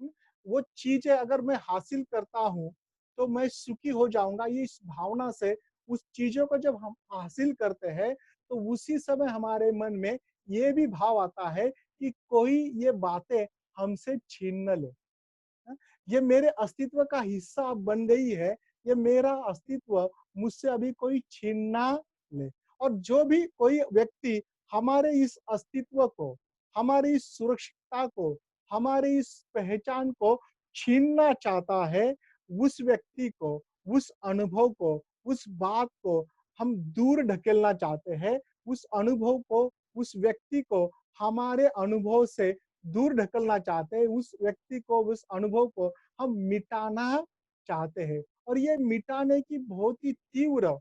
हुँ, वो चीजें अगर मैं हासिल करता हूँ, तो मैं सुखी हो जाऊँगा। ये इस भावना से उस चीज़ों को जब हम हासिल करते हैं, तो उसी समय हमारे मन में ये भी भाव आता है कि कोई ये बातें हमसे छीन न ले। हैं? ये मेरे अस्तित्व का हिस्सा अब बन गई है, ये मेरा अस्तित्व मुझसे अभी कोई छीन ना ले। और जो भी कोई व्यक्ति हमारे इस अस्तित्व को, हमारी इस सुरक्षितता को, हमारी इस पहचान को छीनना चाहता है, उस व्यक्ति को, उस अनुभव को, उस बात को हम दूर ढकेलना चाहते हैं, उस अनुभव को, उस व्यक्ति को हमारे अनुभव से दूर ढकलना चाहते हैं, उस व्यक्ति को, उस अनुभव को हम मिटाना चाहते हैं और ये मिटाने की बहुत ही तीव्र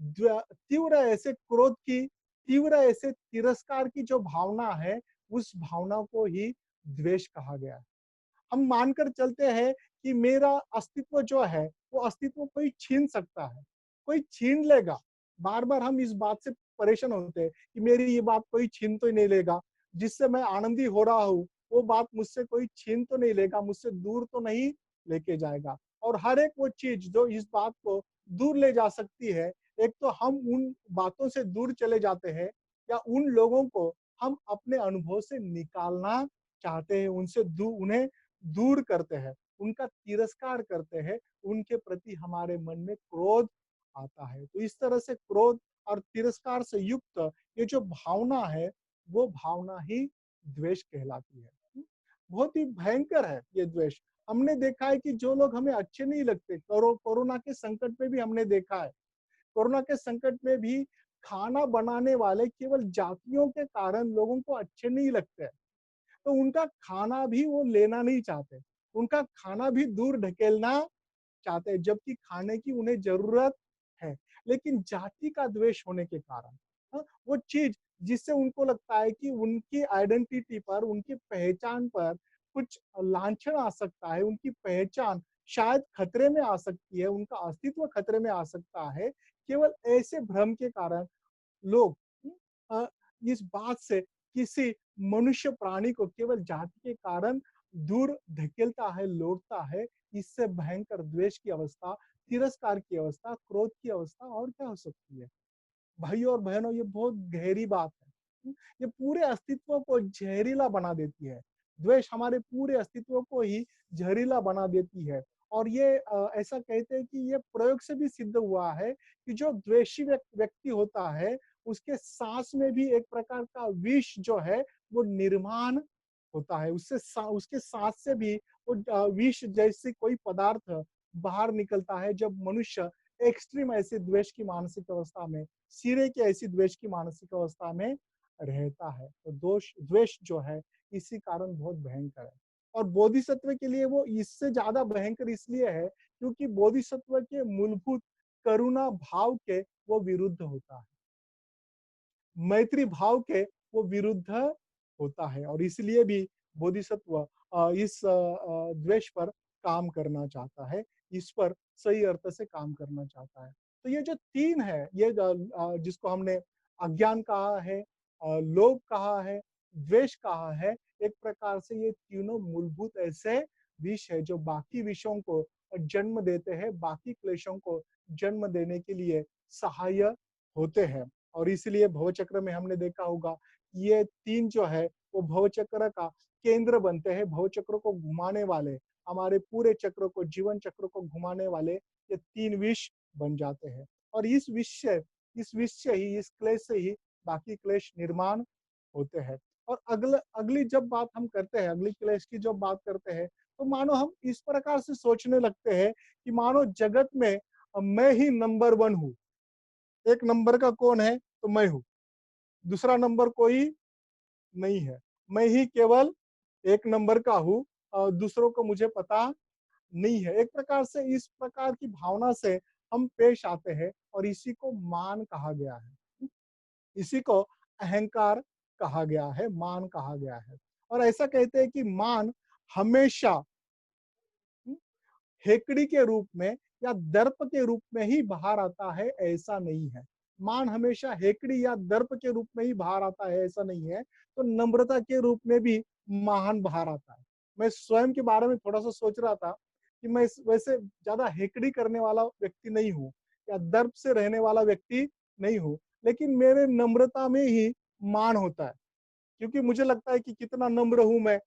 तीव्र ऐसे क्रोध की, तीव्र ऐसे तिरस्कार की जो भावना है, उस भावना को ही द्वेष कहा गया है। हम मानकर चलते हैं कि मेरा अस्तित्व जो है, वो अस्तित्व कोई छीन सकता है, कोई छीन लेगा। बार-बार हम इस बात से परेशान होते हैं कि मेरी ये बात कोई छीन तो नहीं लेगा, जिससे मैं आनंदी हो रहा हूँ, वो बात मुझसे कोई छीन तो नहीं लेगा, मुझसे दूर तो नहीं लेके जाएगा। और हर एक वो चीज़ जो इस बात को दूर ले जा सकती है, एक तो हम उन बातों से दूर चले जाते हैं या उन लोगों को हम अपने अनुभव से निकालना चाहते हैं, उन्हें दूर करते हैं, उनका तिरस्कार करते हैं, उनके प्रति हमारे मन में क्रोध आता है। तो इस तरह से क्रोध और तिरस्कार से युक्त ये जो भावना है, वो भावना ही द्वेष कहलाती है। बहुत ही भयंकर है ये द्वेष। हमने देखा है कि जो लोग हमें अच्छे नहीं लगते, कोरोना के संकट में भी हमने देखा है। कोरोना के संकट में भी खाना बनाने वाले केवल जातियों के कारण लोगों को अच्छे नहीं लगते। तो उनका खाना भी वो लेना नहीं चाहते, उनका खाना भी दूर ढकेलना चाहते हैं, जबकि खाने की उन्हें ज़रूरत है। लेकिन जाति का द्वेष होने के कारण वो चीज़ जिससे उनको लगता है कि उनकी आइडेंटिटी पर, उनकी पहचान पर कुछ लांछन आ सकता है, उनकी पहचान शायद खतरे में आ सकती है, उनका अस्तित्व खतरे में आ सकता है। केवल ऐसे भ्रम के कारण लोग अ, इस बात से किसी मनुष्य प्राणी को केवल जाति के कारण दूर धकेलता है, लौटता है, इससे भयंकर द्वेष की अवस्था, तिरस्कार की अवस्था, क्रोध की अवस्था और क्या हो सकती है? भाइयों और बहनों, ये बहुत गहरी बात है। ये पूरे अस्तित्व को जहरीला बना देती है। द्वेष हमारे पूरे अस्तित्व को ही जहरीला बना देती है। और ये ऐसा कहते हैं कि ये प्रयोग से भी सिद्ध हुआ है कि जो द्वेषी व्यक्ति होता है, उसके सांस में भी एक प्रकार का विष जो है वो निर्माण होता है। उसके सांस से भी वो विष जैसी कोई पदार्थ बाहर निकलता है जब मनुष्य एक्सट्रीम ऐसी द्वेष की मानसिक अवस्था में, सिरे की ऐसी द्वेष की मानसिक अवस्था में रहता है। तो द्वेष जो है इसी कारण बहुत भयंकर है। और बोधिसत्व के लिए वो इससे ज्यादा भयंकर इसलिए है क्योंकि बोधिसत्व के मूलभूत करुणा भाव के वो विरुद्ध होता है, मैत्री भाव के वो विरुद्ध होता है। और इसलिए भी बोधिसत्व इस द्वेष पर काम करना चाहता है, इस पर सही अर्थ से काम करना चाहता है। तो ये जो तीन है, ये जिसको हमने अज्ञान कहा है, लोभ कहा है, द्वेष कहा है, एक प्रकार से ये तीनों मूलभूत ऐसे विष है जो बाकी विषयों को जन्म देते हैं, बाकी क्लेशों को जन्म देने के लिए सहाय होते हैं। और इसलिए भवचक्र में हमने देखा होगा ये तीन जो है वो भवचक्र का केंद्र बनते हैं, भवचक्र को घुमाने वाले, हमारे पूरे चक्र को, जीवन चक्र को घुमाने वाले ये तीन विष बन जाते हैं। और इस विष से ही, इस क्लेश से ही बाकी क्लेश निर्माण होते हैं। और अगली जब बात हम करते हैं, अगली क्लेश की जब बात करते हैं, तो मानो हम इस प्रकार से सोचने लगते हैं कि मानो जगत में मैं ही नंबर वन हूँ। एक नंबर का कौन है? तो मैं हूँ, दूसरा नंबर कोई नहीं है, मैं ही केवल एक नंबर का हूँ और दूसरों को मुझे पता नहीं है। एक प्रकार से इस प्रकार की भावना से हम पेश आते हैं और इसी को मान कहा गया है, इसी को अहंकार कहा गया है, मान कहा गया है। और ऐसा कहते हैं कि मान हमेशा हेकड़ी के रूप में या दर्प के रूप में ही बाहर आता है, ऐसा नहीं है। मान हमेशा हेकड़ी या दर्प के रूप में ही बाहर आता है, ऐसा नहीं है। तो नम्रता के रूप में भी महान बाहर आता है। मैं स्वयं के बारे में थोड़ा सा सोच रहा था कि मैं वैसे ज्यादा हेकड़ी करने वाला व्यक्ति नहीं हूँ या दर्प से रहने वाला व्यक्ति नहीं हूँ, लेकिन मेरे नम्रता में ही मान होता है। क्योंकि मुझे लगता है कि कितना नम्र हूं मैं,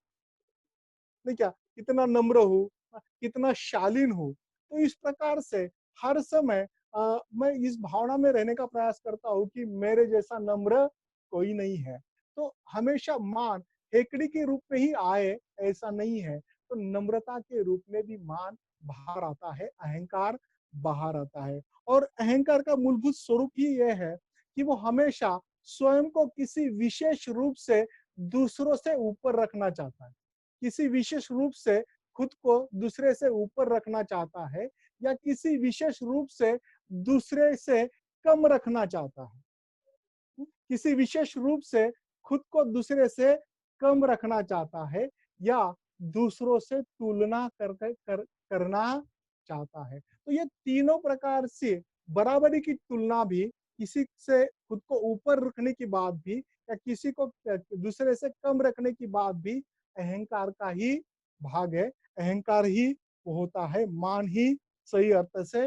नहीं क्या, कितना नम्र हूँ, कितना शालीन हूँ। तो इस प्रकार से हर समय मैं इस भावना में रहने का प्रयास करता हूँ कि मेरे जैसा नम्र कोई नहीं है। तो हमेशा मान हेकड़ी के रूप में ही आए, ऐसा नहीं है। तो नम्रता के रूप में भी मान बाहर आता है, अहंकार बाहर आता है। और अहंकार का मूलभूत स्वरूप ही यह है कि वो हमेशा स्वयं को किसी विशेष रूप से दूसरों से ऊपर रखना चाहता है, किसी विशेष रूप से खुद को दूसरे से ऊपर रखना चाहता है या किसी विशेष रूप से दूसरे से कम रखना चाहता है, किसी विशेष रूप से खुद को दूसरे से कम रखना चाहता है या दूसरों से तुलना करना चाहता है। तो ये तीनों प्रकार से बराबरी की तुलना भी, किसी से खुद को ऊपर रखने की बात भी या किसी को दूसरे से कम रखने की बात भी अहंकार का ही भाग है। अहंकार ही वो होता है, मान ही सही अर्थ से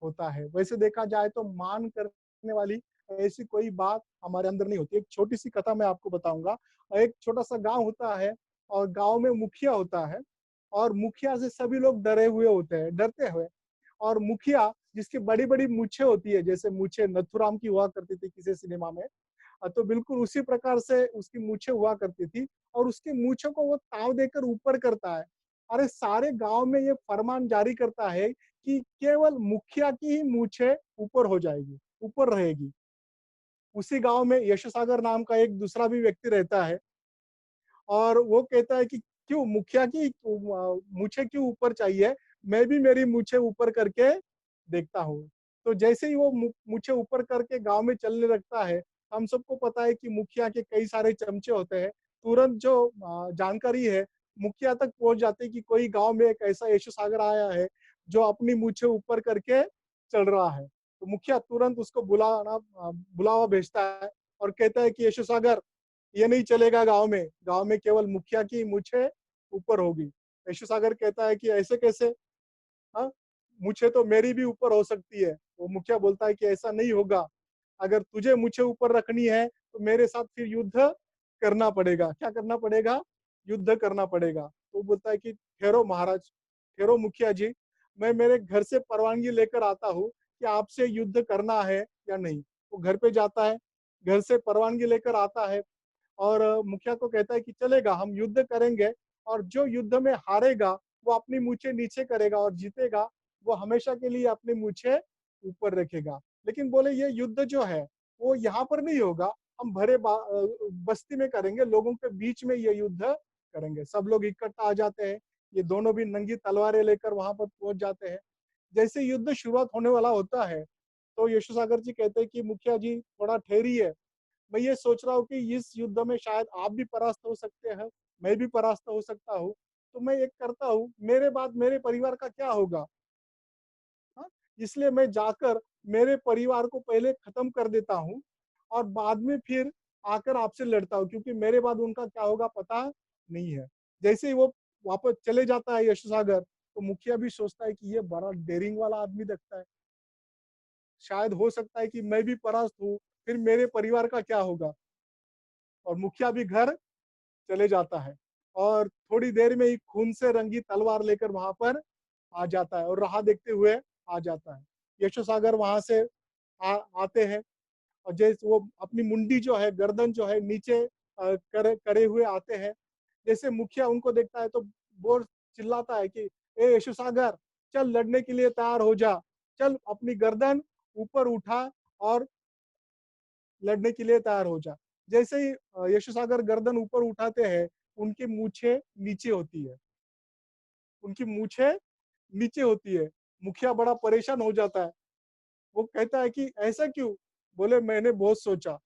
होता है। वैसे देखा जाए तो मान करने वाली ऐसी कोई बात हमारे अंदर नहीं होती। एक छोटी सी कथा मैं आपको बताऊंगा। एक छोटा सा गांव होता है और गांव में मुखिया होता है और मुखिया से सभी लोग डरे हुए होते हैं, डरते हुए। और मुखिया जिसकी बड़ी बड़ी मूछें होती है, जैसे मूछें नथुराम की हुआ करती थी किसी सिनेमा में, तो बिल्कुल उसी प्रकार से उसकी मूछें हुआ करती थी और उसकी मूछों को वो ताव देकर ऊपर करता है। अरे सारे गांव में ये फरमान जारी करता है कि केवल मुखिया की ही मूछें ऊपर हो जाएगी, ऊपर रहेगी। उसी गांव में यशोसागर नाम का एक दूसरा भी व्यक्ति रहता है और वो कहता है कि क्यों मुखिया की मूछें क्यों ऊपर चाहिए, मैं भी मेरी मूछें ऊपर करके देखता हूँ। तो जैसे ही वो मूछें ऊपर करके गांव में चलने लगता है, हम सबको पता है कि मुखिया के कई सारे चमचे होते हैं। तुरंत जो जानकारी है मुखिया तक पहुंच जाती है कि कोई गांव में एक ऐसा यशु सागर आया है जो अपनी मूछें ऊपर करके चल रहा है। तो मुखिया तुरंत उसको बुलावा भेजता है और कहता है कि यशु सागर, ये नहीं चलेगा गांव में केवल मुखिया की मूछें ऊपर होगी। यीशु सागर कहता है कि ऐसे कैसे, हाँ, मूछें तो मेरी भी ऊपर हो सकती है। वो मुखिया बोलता है कि ऐसा नहीं होगा, अगर तुझे मूछें ऊपर रखनी है तो मेरे साथ फिर युद्ध करना पड़ेगा। क्या करना पड़ेगा? युद्ध करना पड़ेगा। तो बोलता है कि ठहरो महाराज, ठहरो मुखिया जी, मैं मेरे घर से परवानगी लेकर आता हूँ कि आपसे युद्ध करना है या नहीं। वो घर पे जाता है, घर से परवानगी लेकर आता है और मुखिया को कहता है कि चलेगा, हम युद्ध करेंगे और जो युद्ध में हारेगा वो अपनी मूछें नीचे करेगा और जीतेगा वो हमेशा के लिए अपनी मूछें ऊपर रखेगा। लेकिन बोले ये युद्ध जो है वो यहाँ पर नहीं होगा, हम बस्ती में करेंगे, लोगों के बीच में ये युद्ध करेंगे। सब लोग इकट्ठा आ जाते हैं, ये दोनों भी नंगी तलवारें लेकर वहां पर पहुंच जाते हैं। जैसे युद्ध शुरुआत होने वाला होता है तो यीशु सागर जी कहते हैं कि मुखिया जी थोड़ा ठहरिए, मैं ये सोच रहा हूँ कि इस युद्ध में शायद आप भी परास्त हो सकते हैं, मैं भी परास्त हो सकता हूँ, तो मैं एक करता हूँ, मेरे बाद मेरे परिवार का क्या होगा? हाँ? इसलिए मैं जाकर मेरे परिवार को पहले खत्म कर देता हूँ और बाद में फिर आकर आपसे लड़ता हूँ, क्योंकि मेरे बाद उनका क्या होगा पता नहीं है। जैसे ही वो वापस चले जाता है यशु सागर, तो मुखिया भी सोचता है कि ये बड़ा डेयरिंग वाला आदमी लगता है, शायद हो सकता है कि मैं भी परास्त हूँ, फिर मेरे परिवार का क्या होगा? और मुखिया भी घर चले जाता है और थोड़ी देर में ही खून से रंगी तलवार लेकर वहां पर आ जाता है और राह देखते हुए आ जाता है। यशो सागर वहां से आते हैं और जैसे वो अपनी मुंडी जो है, गर्दन जो है नीचे करे हुए आते हैं। जैसे मुखिया उनको देखता है तो वो चिल्लाता है कि ए यशो सागर, चल लड़ने के लिए तैयार हो जा, चल अपनी गर्दन ऊपर उठा और लड़ने के लिए तैयार हो जा। जैसे ही यशु सागर गर्दन ऊपर उठाते हैं, उनकी मूछें नीचे होती है, उनकी मूछें नीचे होती है। मुखिया बड़ा परेशान हो जाता है। वो कहता है कि ऐसा क्यों? बोले मैंने बहुत सोचा,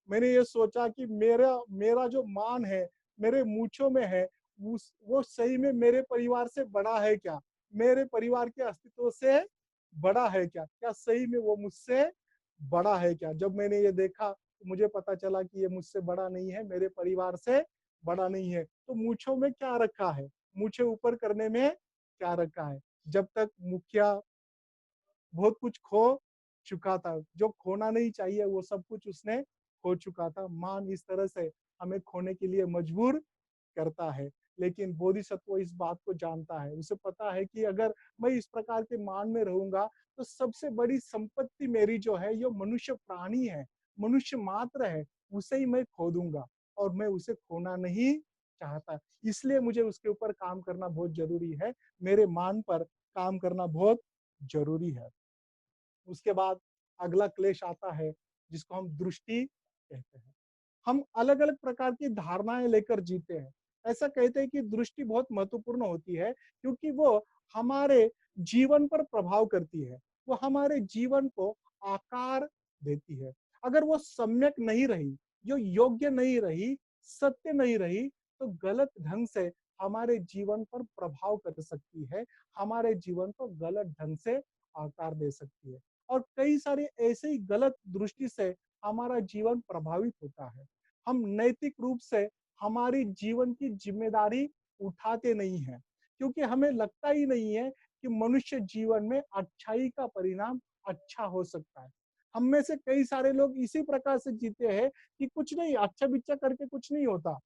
मैंने ये सोचा कि मेरा मेरा जो मान है, मेरे मूँछों में है, वो सही में मेरे परिवार से बड़ा है क्या? मेरे परिवार के अस्तित्व से बड़ा है क्या? क्या सही में वो मुझसे बड़ा है क्या? जब मैंने ये देखा, तो मुझे पता चला कि ये मुझसे बड़ा नहीं है, मेरे परिवार से बड़ा नहीं है। तो मूँछों में क्या रखा है? मूँछें ऊपर करने में क्या रखा है? जब तक मुखिया बहुत कुछ खो चुका था। जो खोना नहीं चाहिए वो सब कुछ उसने खो चुका था। मान इस तरह से हमें खोने के लिए मजबूर करता है। लेकिन बोधिसत्व इस बात को जानता है। उसे पता है कि अगर मैं इस प्रकार के मान में रहूँगा तो सबसे बड़ी संपत्ति मेरी जो है ये मनुष्य प्राणी है, मनुष्य मात्र है, उसे ही मैं खो दूँगा और मैं उसे खोना नहीं चाहता। इसलिए मुझे उसके ऊपर काम करना बहुत ज़रूरी है। मेरे मान पर काम करना बहुत ज़रूरी है। उसके बाद अगला क्लेश आता है जिसको हम दृष्टि कहते हैं। हम अलग-अलग प्रकार की धारणाएँ लेकर जीते हैं। ऐसा कहते हैं कि दृष्टि बहुत महत्वपूर्ण होती है क्योंकि वो हमारे जीवन पर प्रभाव करती है। वो हमारे जीवन को आकार देती है। अगर वो सम्यक नहीं रही, जो योग्य नहीं रही, सत्य नहीं रही, तो गलत ढंग से हमारे जीवन पर प्रभाव कर सकती है, हमारे जीवन को गलत ढंग से आकार दे सकती है। और कई सारे ऐसे ही गलत दृष्टि से हमारा जीवन प्रभावित होता है। हम नैतिक रूप से हमारी जीवन की जिम्मेदारी उठाते नहीं हैं, क्योंकि हमें लगता ही नहीं है कि मनुष्य जीवन में अच्छाई का परिणाम अच्छा हो सकता है। हम में से कई सारे लोग इसी प्रकार से जीते हैं कि कुछ नहीं, अच्छा-बिच्छा करके कुछ नहीं होता।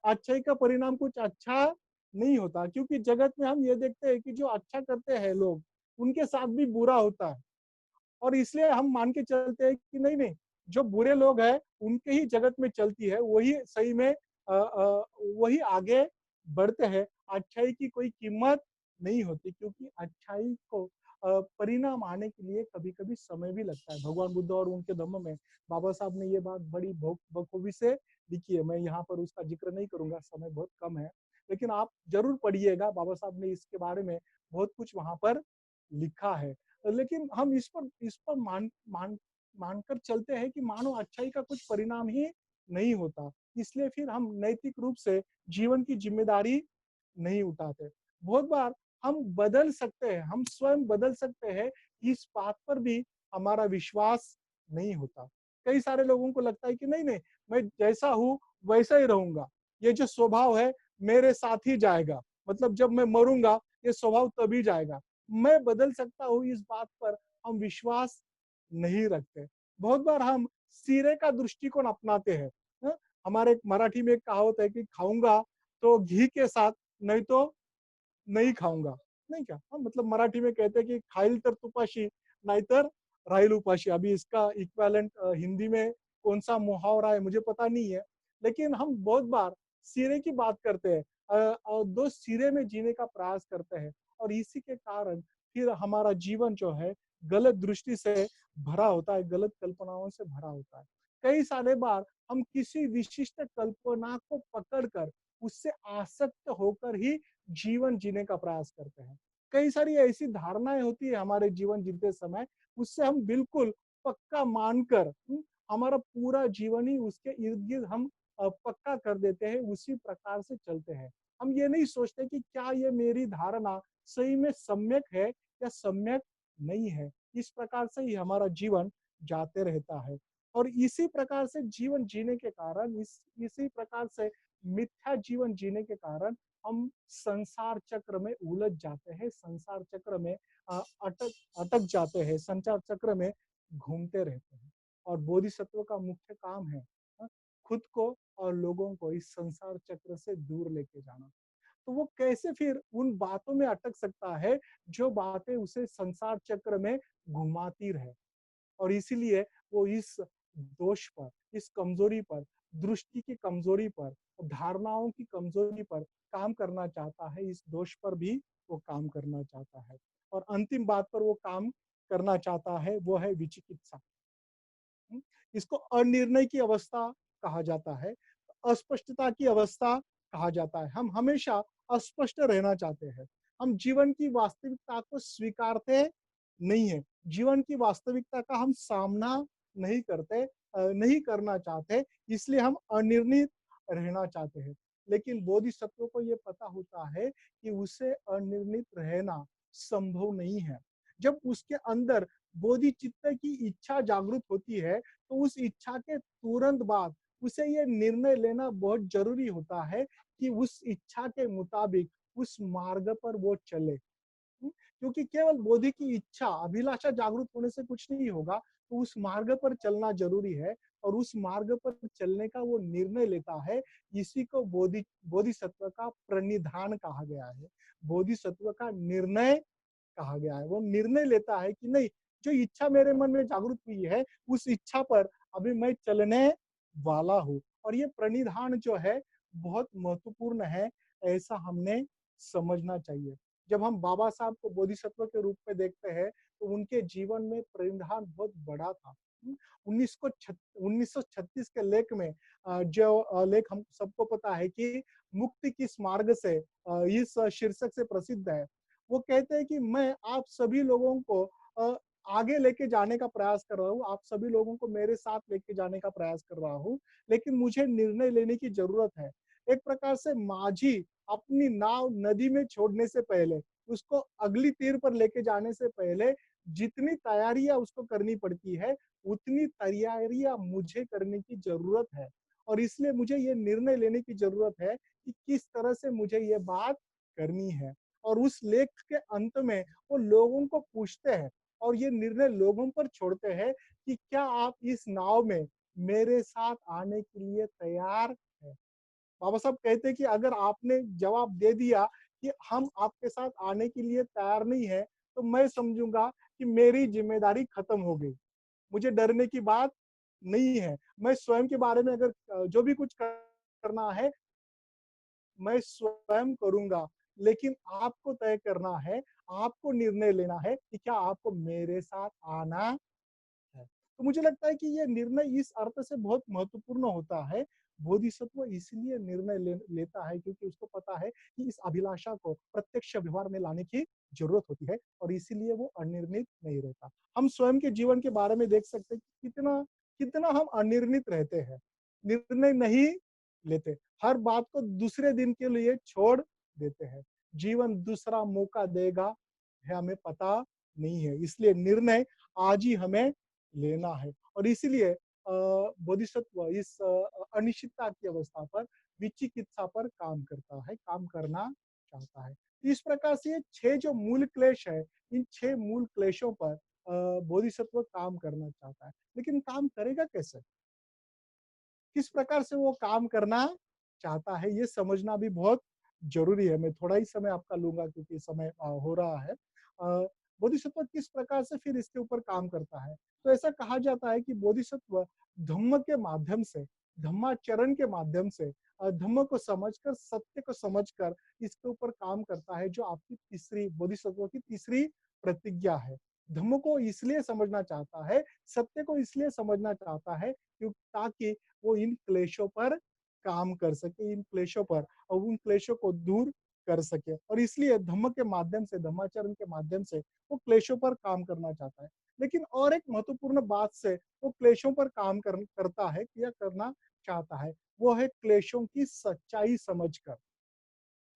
अच्छाई का परिणाम कुछ अच्छा नहीं होता, क्योंकि जगत में हम ये देखते हैं कि जो अच्छा करते हैं लोग, उनके साथ भी बुरा होता है। और इसलिए हम मान के चलते हैं कि नहीं नहीं, जो बुरे लोग हैं उनके ही जगत में चलती है, वही सही में वही आगे बढ़ते हैं। अच्छाई की कोई कीमत नहीं होती, क्योंकि अच्छाई को परिणाम आने के लिए कभी कभी समय भी लगता है। भगवान बुद्ध और उनके धम्म में बाबा साहब ने ये बात बड़ी बखूबी से लिखी है। मैं यहाँ पर उसका जिक्र नहीं करूंगा, समय बहुत कम है, लेकिन आप जरूर पढ़िएगा। बाबा साहब ने इसके बारे में बहुत कुछ वहां पर लिखा है। लेकिन हम इस पर मानकर चलते हैं कि मानो अच्छाई का कुछ परिणाम ही नहीं होता, इसलिए फिर हम नैतिक रूप से जीवन की जिम्मेदारी नहीं उठाते। बहुत बार हम बदल सकते हैं, हम स्वयं बदल सकते हैं, इस बात पर भी हमारा विश्वास नहीं होता। कई सारे लोगों को लगता है कि नहीं नहीं, मैं जैसा हूँ वैसा ही रहूंगा। ये जो स्वभाव है मेरे साथ ही जाएगा, मतलब जब मैं मरूंगा ये स्वभाव तभी जाएगा। मैं बदल सकता हूँ, इस बात पर हम विश्वास नहीं रखते। बहुत बार हम सिरे का दृष्टिकोण अपनाते हैं। हाँ? हमारे मराठी में एक कहावत है कि खाऊंगा तो घी के साथ, नहीं तो नहीं खाऊंगा, नहीं क्या? हाँ, मतलब मराठी में कहते हैं कि खाईल तर तुपाशी नाहीतर राहील उपाशी। अभी इसका इक्विवेलेंट हिंदी में कौन सा मुहावरा है मुझे पता नहीं है, लेकिन हम बहुत बार सिरे की बात करते हैं और दो सिरे में जीने का प्रयास करते हैं, और इसी के कारण फिर हमारा जीवन जो है गलत दृष्टि से भरा होता है, गलत कल्पनाओं से भरा होता है। कई सारे बार हम किसी विशिष्ट कल्पना को पकड़कर उससे आसक्त होकर ही जीवन जीने का प्रयास करते हैं। कई सारी ऐसी धारणाएं होती है हमारे जीवन जीते समय, उससे हम बिल्कुल पक्का मानकर हमारा पूरा जीवन ही उसके इर्द-गिर्द हम पक्का कर देते हैं, उसी प्रकार से चलते हैं। हम ये नहीं सोचते कि क्या ये मेरी धारणा सही में सम्यक है या सम्यक नहीं है। इस प्रकार से ही हमारा जीवन जाते रहता है, और इसी प्रकार से जीवन जीने के कारण इसी प्रकार से मिथ्या जीवन जीने के कारण हम संसार चक्र में उलझ जाते हैं, संसार चक्र में अटक अटक जाते हैं, संसार चक्र में घूमते रहते हैं। और बोधिसत्व का मुख्य काम है खुद को और लोगों को इस संसार चक्र से दूर लेके जाना। तो वो कैसे फिर उन बातों में अटक सकता है जो बातें उसे संसार चक्र में घुमाती रहे, और इसीलिए वो इस दोष पर, इस कमजोरी पर, दृष्टि की कमजोरी पर, धारणाओं की कमजोरी पर काम करना चाहता है। इस दोष पर भी वो काम करना चाहता है, और अंतिम बात पर वो काम करना चाहता है वो है विचिकित्सा। हुँ? इसको अनिर्णय की अवस्था कहा जाता है, अस्पष्टता की अवस्था कहा जाता है। हम हमेशा अस्पष्ट रहना चाहते हैं। हम जीवन की वास्तविकता को स्वीकारते नहीं हैं। जीवन की वास्तविकता का हम सामना नहीं करते, नहीं करना चाहते, इसलिए हम अनिर्णित रहना चाहते हैं। लेकिन बोधिसत्व को ये पता होता है कि उसे अनिर्णित रहना संभव नहीं है। जब उसके अंदर बोधिचित्त की इच्छा जागृत होती है, तो उस इच्छा के तुरंत बाद उसे ये निर्णय लेना बहुत जरूरी होता है कि उस इच्छा के मुताबिक उस मार्ग पर वो चले। क्योंकि केवल बोधि की इच्छा, अभिलाषा जागृत होने से कुछ नहीं होगा, तो उस मार्ग पर चलना जरूरी है, और उस मार्ग पर चलने का वो निर्णय लेता है। इसी को बोधिसत्व का प्रणिधान कहा गया है, बोधिसत्व का निर्णय कहा गया है। वो निर्णय लेता है कि नहीं, जो इच्छा मेरे मन में जागृत हुई है, उस इच्छा पर अभी मैं चलने वाला हूँ। और ये प्रणिधान जो है बहुत महत्वपूर्ण है, ऐसा हमने समझना चाहिए। जब हम बाबा साहब को बोधिसत्व के रूप में देखते हैं, तो उनके जीवन में प्रणिधान बहुत बड़ा था। 1936 के लेख में जो लेख हम सबको पता है कि मुक्ति किस मार्ग से, इस शीर्षक से प्रसिद्ध है। वो कहते हैं कि मैं आप सभी लोगों को आगे लेके जाने का प्रयास कर रहा हूँ, आप सभी लोगों को मेरे साथ लेके जाने का प्रयास कर रहा हूँ, लेकिन मुझे निर्णय लेने की जरूरत है। एक प्रकार से माझी अपनी नाव नदी में छोड़ने से पहले, उसको अगली तीर पर लेके जाने से पहले जितनी तैयारियां उसको करनी पड़ती है, उतनी तैयारियां मुझे करने की जरूरत है। और इसलिए मुझे ये निर्णय लेने की जरूरत है कि किस तरह से मुझे ये बात करनी है। और उस लेख के अंत में वो लोगों को पूछते हैं, और ये निर्णय लोगों पर छोड़ते हैं कि क्या आप इस नाव में मेरे साथ आने के लिए तैयार हैं? बाबा साहब कहते हैं कि अगर आपने जवाब दे दिया कि हम आपके साथ आने के लिए तैयार नहीं है, तो मैं समझूंगा कि मेरी जिम्मेदारी खत्म हो गई। मुझे डरने की बात नहीं है। मैं स्वयं के बारे में अगर जो भी कुछ करना है, मैं स्वयं करूँगा, लेकिन आपको तय करना है, आपको निर्णय लेना है कि क्या आपको मेरे साथ आना है। तो मुझे लगता है कि ये निर्णय इस अर्थ से बहुत महत्वपूर्ण होता है। बोधिसत्व इसलिए निर्णय लेता है क्योंकि उसको पता है कि इस अभिलाषा को प्रत्यक्ष व्यवहार में लाने की जरूरत होती है, और इसीलिए वो अनिर्णित नहीं रहता। हम स्वयं के जीवन के बारे में देख सकते हैं कि कितना कितना हम अनिर्णित रहते हैं, निर्णय नहीं लेते, हर बात को दूसरे दिन के लिए छोड़ देते हैं। जीवन दूसरा मौका देगा है हमें पता नहीं है, इसलिए निर्णय आज ही हमें लेना है। और इसीलिए बोधिसत्व इस अनिश्चितता की अवस्था पर, विचिकित्सा पर काम करता है, काम करना चाहता है। इस प्रकार से ये 6 जो मूल क्लेश है, इन 6 मूल क्लेशों पर बोधिसत्व काम करना चाहता है। लेकिन काम करेगा कैसे? किस प्रकार से वो काम करना चाहता है, ये समझना भी बहुत ज़रूरी है। मैं थोड़ा ही समय आपका लूँगा क्योंकि समय हो रहा है। बोधिसत्व किस प्रकार से फिर इसके ऊपर काम करता है? तो ऐसा कहा जाता है कि बोधिसत्व धम्म के माध्यम से, धम्माचरण के माध्यम से धम्म को समझकर, सत्य को समझकर इसके ऊपर काम करता है, जो आपकी तीसरी बोधिसत्व की तीसरी प्रतिज्ञा है। धम्म को इसलिए समझना चाहता है, सत्य को इसलिए समझना चाहता है ताकि वो इन क्लेशों पर काम कर सके, इन क्लेशों पर और उन क्लेशों को दूर कर सके। और इसलिए धम्म के माध्यम से, धम्माचरण के माध्यम से वो क्लेशों पर काम करना चाहता है। लेकिन और एक महत्वपूर्ण बात से वो क्लेशों पर काम करता है या करना चाहता है, वो है क्लेशों की सच्चाई समझकर।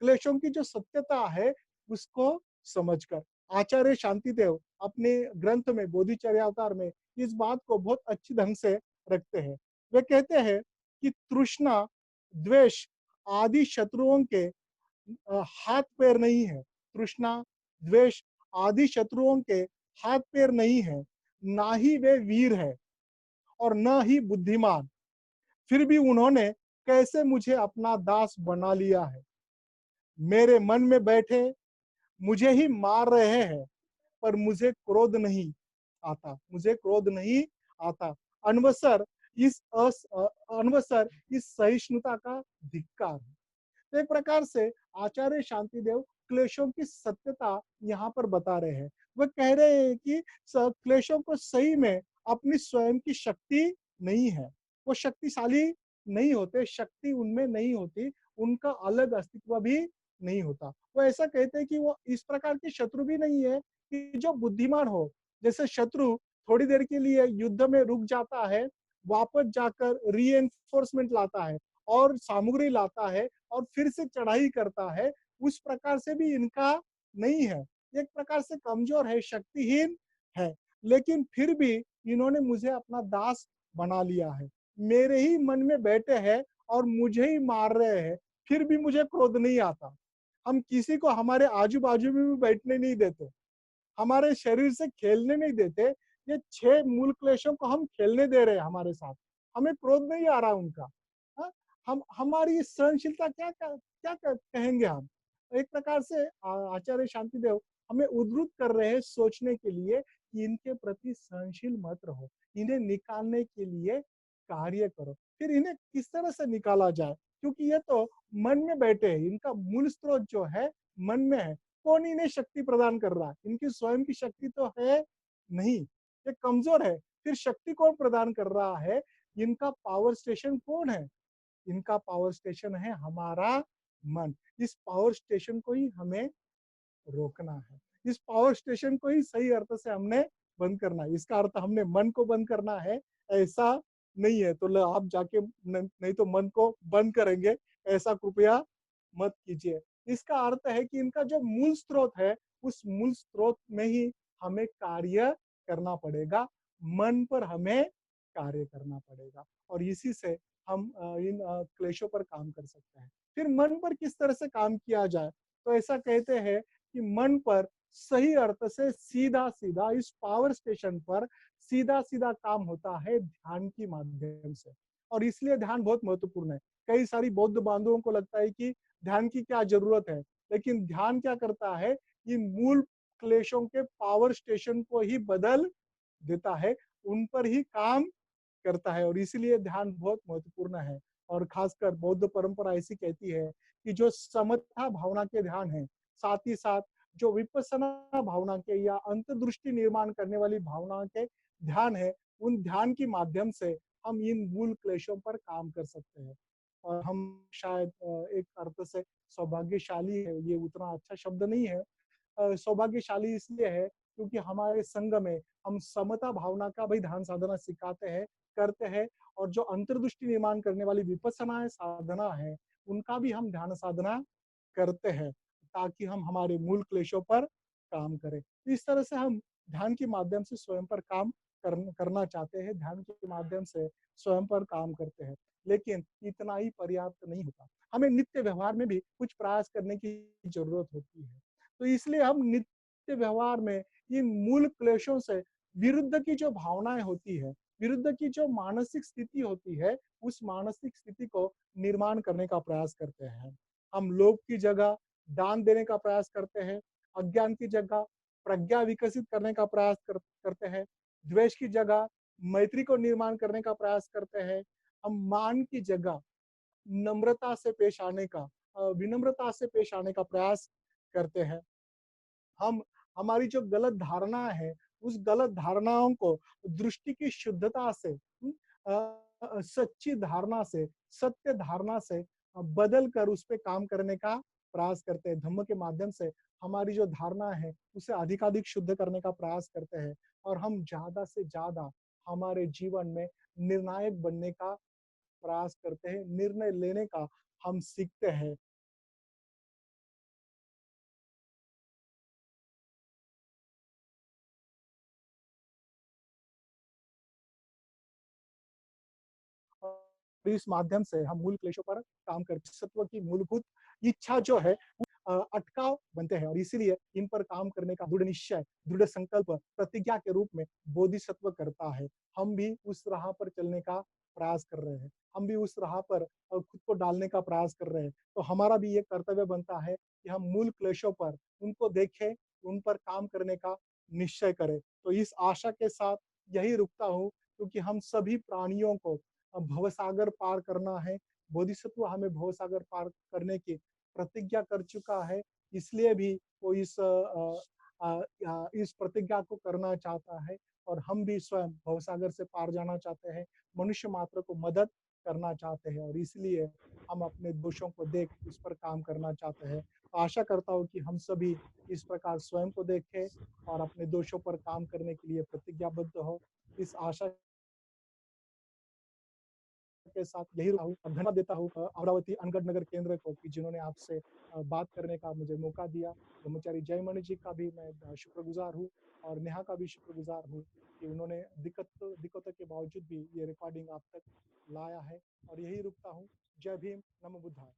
क्लेशों की जो सत्यता है उसको समझकर। आचार्य शांतिदेव अपने ग्रंथ में बोधिचर्यावतार में इस बात को बहुत अच्छी ढंग से रखते हैं। वे कहते हैं कि तृष्णा, द्वेष आदि शत्रुओं के हाथ पैर नहीं है। तृष्णा, द्वेष आदि शत्रुओं के हाथ पैर नहीं है, ना ही वे वीर है और न ही बुद्धिमान। फिर भी उन्होंने कैसे मुझे अपना दास बना लिया है। मेरे मन में बैठे मुझे ही मार रहे हैं, पर मुझे क्रोध नहीं आता, मुझे क्रोध नहीं आता। अनवसर अनवसर इस सहिष्णुता का धिक्कार है। तो एक प्रकार से आचार्य शांतिदेव क्लेशों की सत्यता यहाँ पर बता रहे हैं। वह कह रहे हैं कि क्लेशों को सही में अपनी स्वयं की शक्ति नहीं है, वो शक्तिशाली नहीं होते, शक्ति उनमें नहीं होती, उनका अलग अस्तित्व भी नहीं होता। वो ऐसा कहते हैं कि वो इस प्रकार के शत्रु भी नहीं है कि जो बुद्धिमान हो। जैसे शत्रु थोड़ी देर के लिए युद्ध में रुक जाता है, वापस जाकर रीएनफोर्समेंट लाता है और सामग्री लाता है और फिर से चढ़ाई करता है, उस प्रकार से भी इनका नहीं है। एक प्रकार से कमजोर है, शक्तिहीन है, लेकिन फिर भी इन्होंने मुझे अपना दास बना लिया है। मेरे ही मन में बैठे हैं और मुझे ही मार रहे हैं, फिर भी मुझे क्रोध नहीं आता। हम किसी को हमारे आजू-बाजू में भी बैठने नहीं देते, हमारे शरीर से खेलने नहीं देते। ये 6 मूल क्लेशों को हम खेलने दे रहे हैं हमारे साथ। हमें क्रोध नहीं आ रहा उनका। हाँ, हम हमारी सहनशीलता क्या कहेंगे हम? एक प्रकार से आचार्य शांतिदेव हमें उद्धृत कर रहे हैं सोचने के लिए कि इनके प्रति सहनशील मत रहो। इन्हें निकालने के लिए कार्य करो। फिर इन्हें किस तरह से निकाला जाए? क्योंकि ये तो मन में बैठे हैं, इनका मूल स्रोत जो है मन में है। कौन इन्हें शक्ति प्रदान कर रहा है? इनकी स्वयं की शक्ति तो है नहीं, ये कमजोर है। फिर शक्ति कौन प्रदान कर रहा है? इनका पावर स्टेशन कौन है? इनका पावर स्टेशन है हमारा मन। इस पावर स्टेशन को ही हमें रोकना है। इस पावर स्टेशन को ही सही अर्थ से हमने बंद करना है। इसका अर्थ हमने मन को बंद करना है, ऐसा नहीं है। तो आप जाके नहीं तो मन को बंद करेंगे, ऐसा कृपया मत कीजिए। इसका अर्थ है कि इनका जो मूल स्रोत है, उस मूल स्रोत में ही हमें कार्य करना पड़ेगा। मन पर हमें कार्य करना पड़ेगा और इसी से हम इन क्लेशों पर काम कर सकते हैं। फिर मन पर किस तरह से काम किया जाए? तो ऐसा कहते हैं कि मन पर सही अर्थ से सीधा-सीधा इस पावर स्टेशन पर सीधा-सीधा काम होता है ध्यान के माध्यम से। और इसलिए ध्यान बहुत महत्वपूर्ण है। कई सारी बौद्ध बांधवों को लगता है कि ध्यान की क्या जरूरत है, लेकिन ध्यान क्या करता है? इन मूल क्लेशों के पावर स्टेशन को ही बदल देता है, उन पर ही काम करता है और इसीलिए ध्यान बहुत महत्वपूर्ण है। और खासकर बौद्ध परंपरा ऐसी कहती है कि जो समता भावना के ध्यान है, साथ ही साथ जो विपස්සना भावना के या अंतर्दृष्टि निर्माण करने वाली भावना के ध्यान है, उन ध्यान के माध्यम से हम इन मूल क्लेशों पर काम कर सकते हैं। और हम शायद एक अर्थ से सौभाग्यशाली है, ये उतना अच्छा शब्द नहीं है। सौभाग्यशाली इसलिए है क्योंकि हमारे संघ में हम समता भावना का भी ध्यान साधना सिखाते हैं, करते हैं और जो अंतर्दृष्टि निर्माण करने वाली विपස්සना साधना है, उनका भी हम ध्यान साधना करते हैं ताकि हम हमारे मूल क्लेशों पर काम करें। इस तरह से हम ध्यान के माध्यम से स्वयं पर काम करना चाहते हैं, ध्यान के माध्यम से स्वयं पर काम करते हैं। लेकिन इतना ही पर्याप्त नहीं होता। हमें नित्य व्यवहार में भी कुछ प्रयास करने की ज़रूरत होती है। तो इसलिए हम नित्य व्यवहार में इन मूल क्लेशों से विरुद्ध की जो भावनाएँ होती है, विरुद्ध की जो मानसिक स्थिति होती है, उस मानसिक स्थिति को निर्माण करने का प्रयास करते हैं। हम लोभ की जगह दान देने का प्रयास करते हैं, अज्ञान की जगह प्रज्ञा विकसित करने का प्रयास करते हैं, द्वेष की जगह मैत्री को निर्माण करने का प्रयास करते हैं, हम मान की जगह नम्रता से पेश आने का विनम्रता से पेश आने का प्रयास करते हैं। हम हमारी जो गलत धारणा है, उस गलत धारणाओं को दृष्टि की शुद्धता से सच्ची धारणा से, सत्य धारणा से बदल कर उस पे काम करने का प्रयास करते हैं। धम्म के माध्यम से हमारी जो धारणा है, उसे अधिकाधिक शुद्ध करने का प्रयास करते हैं और हम ज़्यादा से ज़्यादा हमारे जीवन में निर्णायक बनने का प्रयास करते हैं, निर्णय लेने का हम सीखते हैं। और इस माध्यम से हम मूल क्लेशों पर काम करते सत्व की मूलभूत इच्छा जो है अटकाव बनते हैं और इसीलिए इन पर काम करने का दृढ़ निश्चय, दृढ़ संकल्प प्रतिज्ञा के रूप में बोधिसत्व करता है। हम भी उस राह पर चलने का प्रयास कर रहे हैं। हम भी उस राह पर खुद को डालने का प्रयास कर रहे हैं। तो हमारा भी ये कर्तव्य बनता है कि हम मूल क्लेशों पर उनको देखें, उन पर काम करने का निश्चय करें। तो इस आशा के साथ यही रुकता हूँ क्योंकि हम सभी प्राणियों को भवसागर पार करना है। बोधिसत्व हमें भवसागर पार करने की प्रतिज्ञा कर चुका है, इसलिए भी वो इस प्रतिज्ञा को करना चाहता है और हम भी स्वयं भवसागर से पार जाना चाहते हैं, मनुष्य मात्र को मदद करना चाहते हैं और इसलिए हम अपने दोषों को देख उस पर काम करना चाहते हैं। तो आशा करता हूँ कि हम सभी इस प्रकार स्वयं को देखें और अपने दोषों पर काम करने के लिए प्रतिज्ञाबद्ध हो। इस आशा के साथ यही रुका हूँ और धन्यवाद देता हूँ अमरावती अनगढ़ नगर केंद्र को कि जिन्होंने आपसे बात करने का मुझे मौका दिया। ब्रह्मचारी जयमणि जी का भी मैं शुक्रगुज़ार हूँ और नेहा का भी शुक्रगुज़ार हूँ कि उन्होंने दिक्कतों के बावजूद भी ये रिकॉर्डिंग आप तक लाया है और यही रुकता हूँ। जय भीम, नमो बुद्धाय।